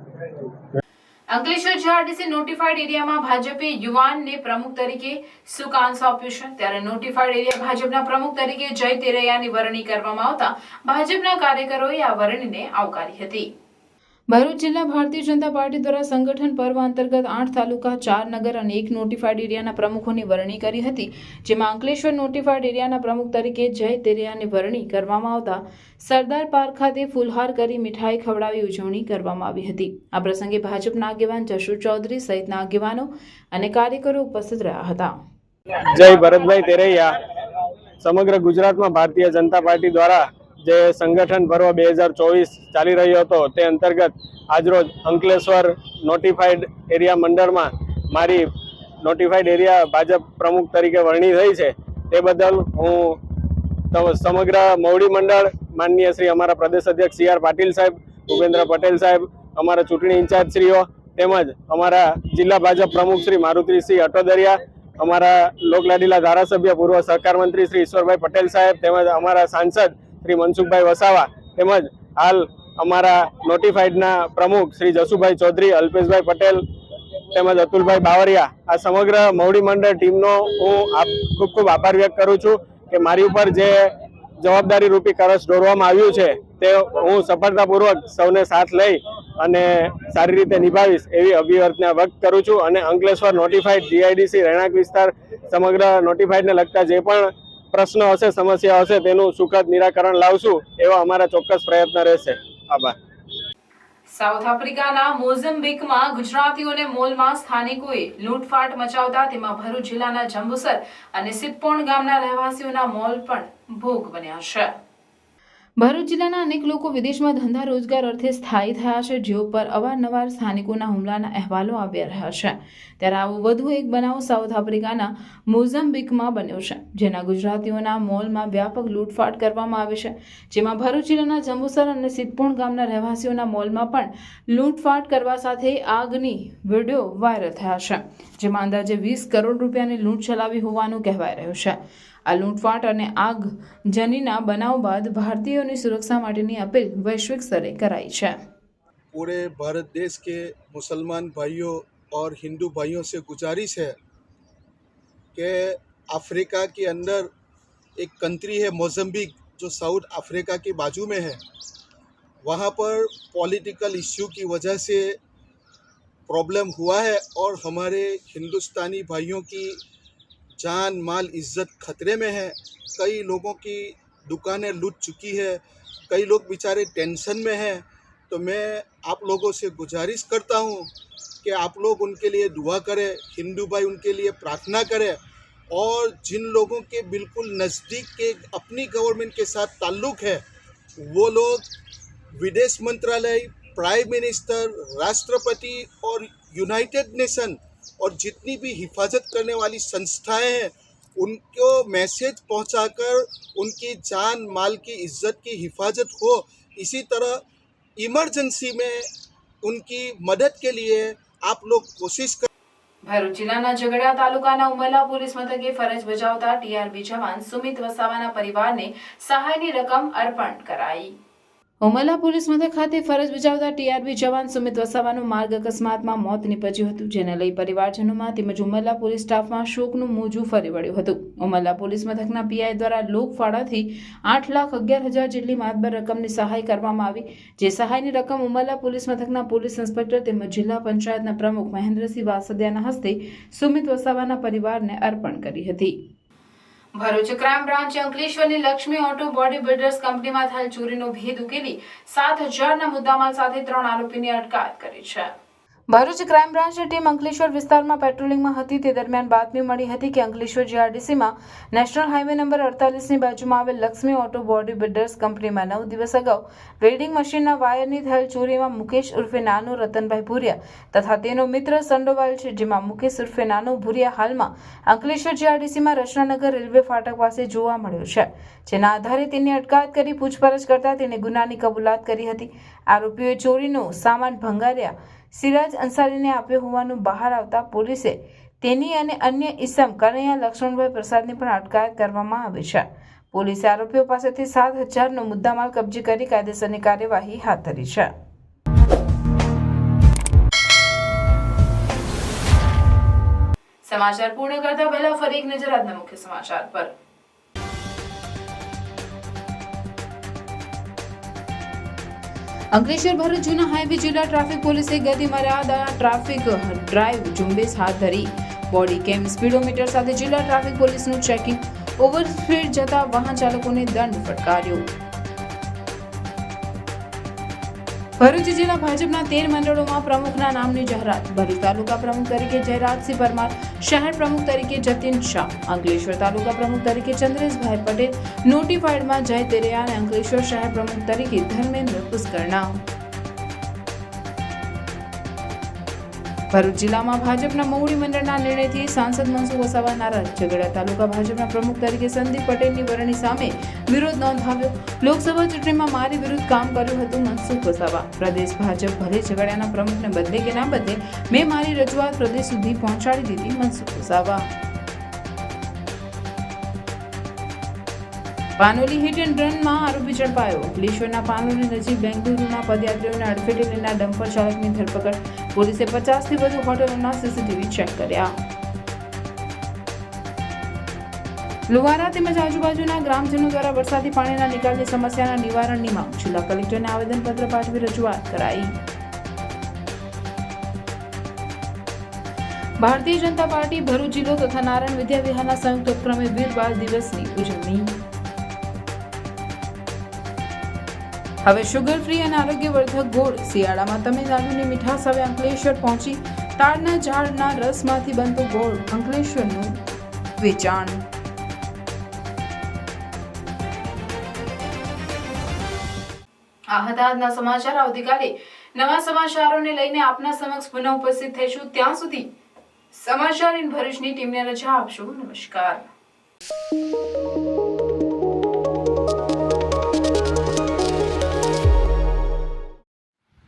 અંકલેશ્વર જીઆરડીસી નોટિફાઈડ એરિયામાં ભાજપે યુવાનને પ્રમુખ તરીકે સુકાન સોંપ્યું છે. ત્યારે નોટિફાઈડ એરિયા ભાજપના પ્રમુખ તરીકે જય તેરૈયાની વરણી કરવામાં આવતા ભાજપના કાર્યકરોએ આ વરણીને આવકારી હતી. ભરૂચ જિલ્લા ભારતીય જનતા પાર્ટી દ્વારા સંગઠન પર્વ અંતર્ગત 8 તાલુકા, 4 નગર અને 1 નોટિફાઈડ એરિયાના પ્રમુખોની વરણી કરી હતી. જેમાં અંકલેશ્વર નોટિફાઈડ એરિયાના પ્રમુખ તરીકે જય તેરૈયાની વરણી કરવામાં આવતા સરદાર પાર્ક ખાતે ફૂલહાર કરી મીઠાઈ ખવડાવી ઉજવણી કરવામાં આવી હતી. આ પ્રસંગે ભાજપના આગેવાન જશુ ચૌધરી સહિતના આગેવાનો અને કાર્યકરો ઉપસ્થિત રહ્યા હતા. જય ભરતભાઈ તેરૈયા. સમગ્ર ગુજરાતમાં ભારતીય જનતા પાર્ટી દ્વારા જે સંગઠન પર્વ 2024 ચાલી રહ્યો હતો તે અંતર્ગત આજરોજ અંકલેશ્વર નોટિફાઈડ એરિયા મંડળમાં મારી નોટિફાઈડ એરિયા ભાજપ પ્રમુખ તરીકે વરણી થઈ છે. તે બદલ હું સમગ્ર મવડી મંડળ, માનનીય શ્રી અમારા પ્રદેશ અધ્યક્ષ CR પાટીલ સાહેબ, ભૂપેન્દ્ર પટેલ સાહેબ, અમારા ચૂંટણી ઇન્ચાર્જ શ્રીઓ તેમજ અમારા જિલ્લા ભાજપ પ્રમુખ શ્રી મારુતિસિંહ અટોદરિયા, અમારા લોકલાડીલા ધારાસભ્ય પૂર્વ સહકાર મંત્રી શ્રી ઈશ્વરભાઈ પટેલ સાહેબ તેમજ અમારા સાંસદ શ્રી મનસુખભાઈ વસાવા તેમજ હાલ અમારા નોટિફાઈડના પ્રમુખ શ્રી જસુભાઈ ચૌધરી, અલ્પેશભાઈ પટેલ તેમજ અતુલભાઈ બાવરિયા, આ સમગ્ર મવડી મંડળ ટીમનો હું ખૂબ ખૂબ આભાર વ્યક્ત કરું છું કે મારી ઉપર જે જવાબદારી રૂપી કળશ દોરવામાં આવ્યું છે તે હું સફળતાપૂર્વક સૌને સાથ લઈ અને સારી રીતે નિભાવીશ એવી અભિવ્યક્તિ વ્યક્ત કરું છું. અને અંકલેશ્વર નોટિફાઈડ GIDC રહેણાંક વિસ્તાર સમગ્ર નોટિફાઈડને લગતા જે પણ પ્રશ્નો હશે, સમસ્યા હશે તેનું સુખદ નિરાકરણ લાવશું એવા અમારા ચોક્કસ પ્રયત્ન રહેશે. આભાર. સાઉથ આફ્રિકાના મોઝમ્બિકમાં ગુજરાતીઓને મોલમાં સ્થાનિકોએ લૂંટફાટ મચાવતા તેમાં ભરૂચ જિલ્લાના જંબુસર અને સિદ્ધપોણ ગામના રહેવાસીઓના મોલ પણ ભોગ બન્યા છે. ભરૂચ જિલ્લાના અનેક લોકો વિદેશમાં ધંધા રોજગાર અર્થે સ્થાયી થયા છે, જેઓ પર અવારનવાર સ્થાનિકોના હુમલાના અહેવાલો આવ્યા રહ્યા છે. ત્યારે આવો વધુ એક બનાવ સાઉથ આફ્રિકાના મોઝમ્બિકમાં બન્યો છે, જેના ગુજરાતીઓના મોલમાં વ્યાપક લૂંટફાટ કરવામાં આવી છે. જેમાં ભરૂચ જિલ્લાના જંબુસર અને સિદ્ધપોણ ગામના રહેવાસીઓના મોલમાં પણ લૂંટફાટ કરવા સાથે આગની વિડીયો વાયરલ થયા છે, જેમાં અંદાજે 20 કરોડ રૂપિયાની લૂંટ ચલાવી હોવાનું કહેવાય રહ્યું છે. આ લૂંટફાટ અને આગજનીના બનાવ બાદ ભારતીયોની સુરક્ષા માટેની અપીલ વૈશ્વિક સ્તરે कराई है. पूरे भारत देश के मुसलमान भाइयों और हिंदू भाइयों से गुजारिश है कि अफ्रीका के अंदर एक कंट्री है मोज़म्बिक जो साउथ अफ्रीका की बाजू में है. वहाँ पर पॉलिटिकल इश्यू की वजह से प्रॉब्लम हुआ है और हमारे हिंदुस्तानी भाइयों की जान माल इज्जत खतरे में है. कई लोगों की दुकानें लूट चुकी है, कई लोग बेचारे टेंशन में हैं. तो मैं आप लोगों से गुजारिश करता हूँ कि आप लोग उनके लिए दुआ करें, हिंदू भाई उनके लिए प्रार्थना करें. और जिन लोगों के बिल्कुल नज़दीक के अपनी गवर्नमेंट के साथ ताल्लुक़ है वो लोग विदेश मंत्रालय, प्राइम मिनिस्टर, राष्ट्रपति और यूनाइटेड नेशन और जितनी भी हिफाजत करने वाली संस्थाएं हैं उनको मैसेज पहुंचाकर उनकी जान माल की इज्जत की हिफाजत हो. इसी तरह इमरजेंसी में उनकी मदद के लिए आप लोग कोशिश कर. ભરૂચ જિલ્લાના ઝઘડિયા તાલુકાના ઉમરલા પોલીસ મથકે ફરજ બજાવતા TRB જવાન સુમિત વસાવાના પરિવારને સહાયની રકમ અર્પણ કરાઈ. ઉમરલા પોલીસ મથક ખાતે ફરજ બજાવતા TRB જવાન સુમિત વસાવાનું માર્ગ અકસ્માતમાં મોત નીપજ્યું હતું, જેને લઈ પરિવારજનોમાં તેમજ ઉમરલા પોલીસ સ્ટાફમાં શોકનું મોજું ફરી વળ્યું હતું. ઉમરલા પોલીસ મથકના PI દ્વારા લોકફાળાથી 8,11,000 જેટલી માતબર રકમની સહાય કરવામાં આવી, જે સહાયની રકમ ઉમરલા પોલીસ મથકના પોલીસ ઇન્સ્પેક્ટર તેમજ જિલ્લા પંચાયતના પ્રમુખ મહેન્દ્રસિંહ વાસદિયાના હસ્તે સુમિત વસાવાના પરિવારને અર્પણ કરી હતી. ભરૂચ ક્રાઇમ બ્રાન્ચે અંકલેશ્વરની લક્ષ્મી ઓટો બોડી બિલ્ડર્સ કંપનીમાં થયેલ ચોરીનો ભેદ ઉકેલી 7,000ના મુદ્દામાલ સાથે 3 આરોપીની અટકાયત કરી છે. ભરૂચ ક્રાઇમ બ્રાન્ચની ટીમ અંકલેશ્વર વિસ્તારમાં પેટ્રોલિંગમાં હતી તે દરમિયાન બાતમી મળી હતી કે અંકલેશ્વર GRDCમાં નેશનલ હાઈવે નંબર 48ની બાજુમાં આવેલ લક્ષ્મી ઓટો બોડી બિલ્ડર્સ કંપનીમાં 9 દિવસ અગાઉ વેલ્ડિંગ મશીનના વાયરની થયેલ ચોરીમાં મુકેશ ઉર્ફે નાનો રતનભાઈ ભુરિયા તથા તેનો મિત્ર સંડોવાયેલ છે, જેમાં મુકેશ ઉર્ફે નાનો ભુરિયા હાલમાં અંકલેશ્વર GRDCમાં રચનાનગર રેલવે ફાટક પાસે જોવા મળ્યો છે, જેના આધારે તેની અટકાયત કરી પૂછપરછ કરતા તેણે ગુનાની કબૂલાત કરી હતી. આરોપીઓએ ચોરીનો સામાન ભંગાર્યા સિરાજ અંસારીને આપ્યો હોવાનું બહાર આવતા પોલીસે તેની અને અન્ય ઈસમ કનૈયા લક્ષ્મણભાઈ પ્રસાદની પણ અટકાયત કરવામાં આવી છે. પોલીસે આરોપીઓ પાસેથી 7,000નો મુદ્દામાલ કબજે કરી કાયદેસરની કાર્યવાહી હાથ ધરી છે. સમાચાર પૂર્ણ કરતા પહેલા ફરી એક નજર આજના મુખ્ય સમાચાર પર. અંકલેશ્વર ભરૂચ જૂના હાઈવે જિલ્લા ટ્રાફિક પોલીસે ગતિ મર્યાદા ટ્રાફિક ડ્રાઈવ ઝુંબેશ હાથ ધરી. બોડી કેમ સ્પીડોમીટર સાથે જિલ્લા ટ્રાફિક પોલીસનું ચેકિંગ. ઓવર સ્પીડ જતા વાહન ચાલકોને દંડ ફટકાર્યો. ભરૂચ જિલ્લા ભાજપના 13 મંડળોમાં પ્રમુખના નામની જાહેરાત. ભરૂચ તાલુકા પ્રમુખ તરીકે જયરાજસિંહ પરમાર, શહેર પ્રમુખ તરીકે જતીન શાહ, અંકલેશ્વર તાલુકા પ્રમુખ તરીકે ચંદ્રેશભાઈ પટેલ, નોટિફાઈડમાં જય તેરિયા અને અંકલેશ્વર શહેર પ્રમુખ તરીકે ધર્મેન્દ્ર પુષ્કરણા. ભરૂચ જિલ્લામાં ભાજપના મહુડી મંડળના નિર્ણયથી સાંસદ મનસુખ વસાવા નારાજ. ઝઘડિયા તાલુકા ભાજપના પ્રમુખ તરીકે સંદીપ પટેલની વરણી સામે વિરોધ નોંધાવ્યો. લોકસભા ચૂંટણીમાં મારી વિરુદ્ધ કામ કર્યું હતું મનસુખ વસાવા. પ્રદેશ ભાજપ ભલે ઝઘડિયાના પ્રમુખને બદલે કે ના બદલે, મેં મારી રજૂઆત પ્રદેશ સુધી પહોંચાડી દીધી મનસુખ વસાવા. પાનોલી હિટ એન્ડ રનમાં આરોપી ઝડપાયો. અંકલેશ્વરના પાનોલી નજીક બેંગલુરુના પદયાત્રીઓને અડફેટે લેનાર ડમ્પર ચાલકની ધરપકડ. પોલીસે 50થી વધુ હોટલોના સીસીટીવી ચેક કર્યા. લુવારા તેમજ આજુબાજુના ગ્રામજનો દ્વારા વરસાદી પાણીના નિકાલની સમસ્યાના નિવારણની માંગ. જિલ્લા કલેક્ટરને આવેદનપત્ર પાઠવી રજૂઆત કરાઈ. ભારતીય જનતા પાર્ટી ભરૂચ જિલ્લો તથા નારાયણ વિદ્યા વિહારના સંયુક્ત ઉપક્રમે વીર બાળ દિવસની ઉજવણી. હવે શુગર ફ્રી અને આરોગ્યવર્ધક ગોળ. શિયાળામાં તમિલનાડુની મીઠાશ હવે અંકલેશ્વર પહોંચી. તાડના ઝાડના રસમાંથી બનતો ગોળ અંકલેશ્વરનું વેચાણ. આ હતા આજના સમાચાર. આવતીકાલે નવા સમાચારોને લઈને આપના સમક્ષ પુનઃ ઉપસ્થિત થઈશું. ત્યાં સુધી સમાચાર ઇન ભરૂચની ટીમને રજા આપશો. નમસ્કાર.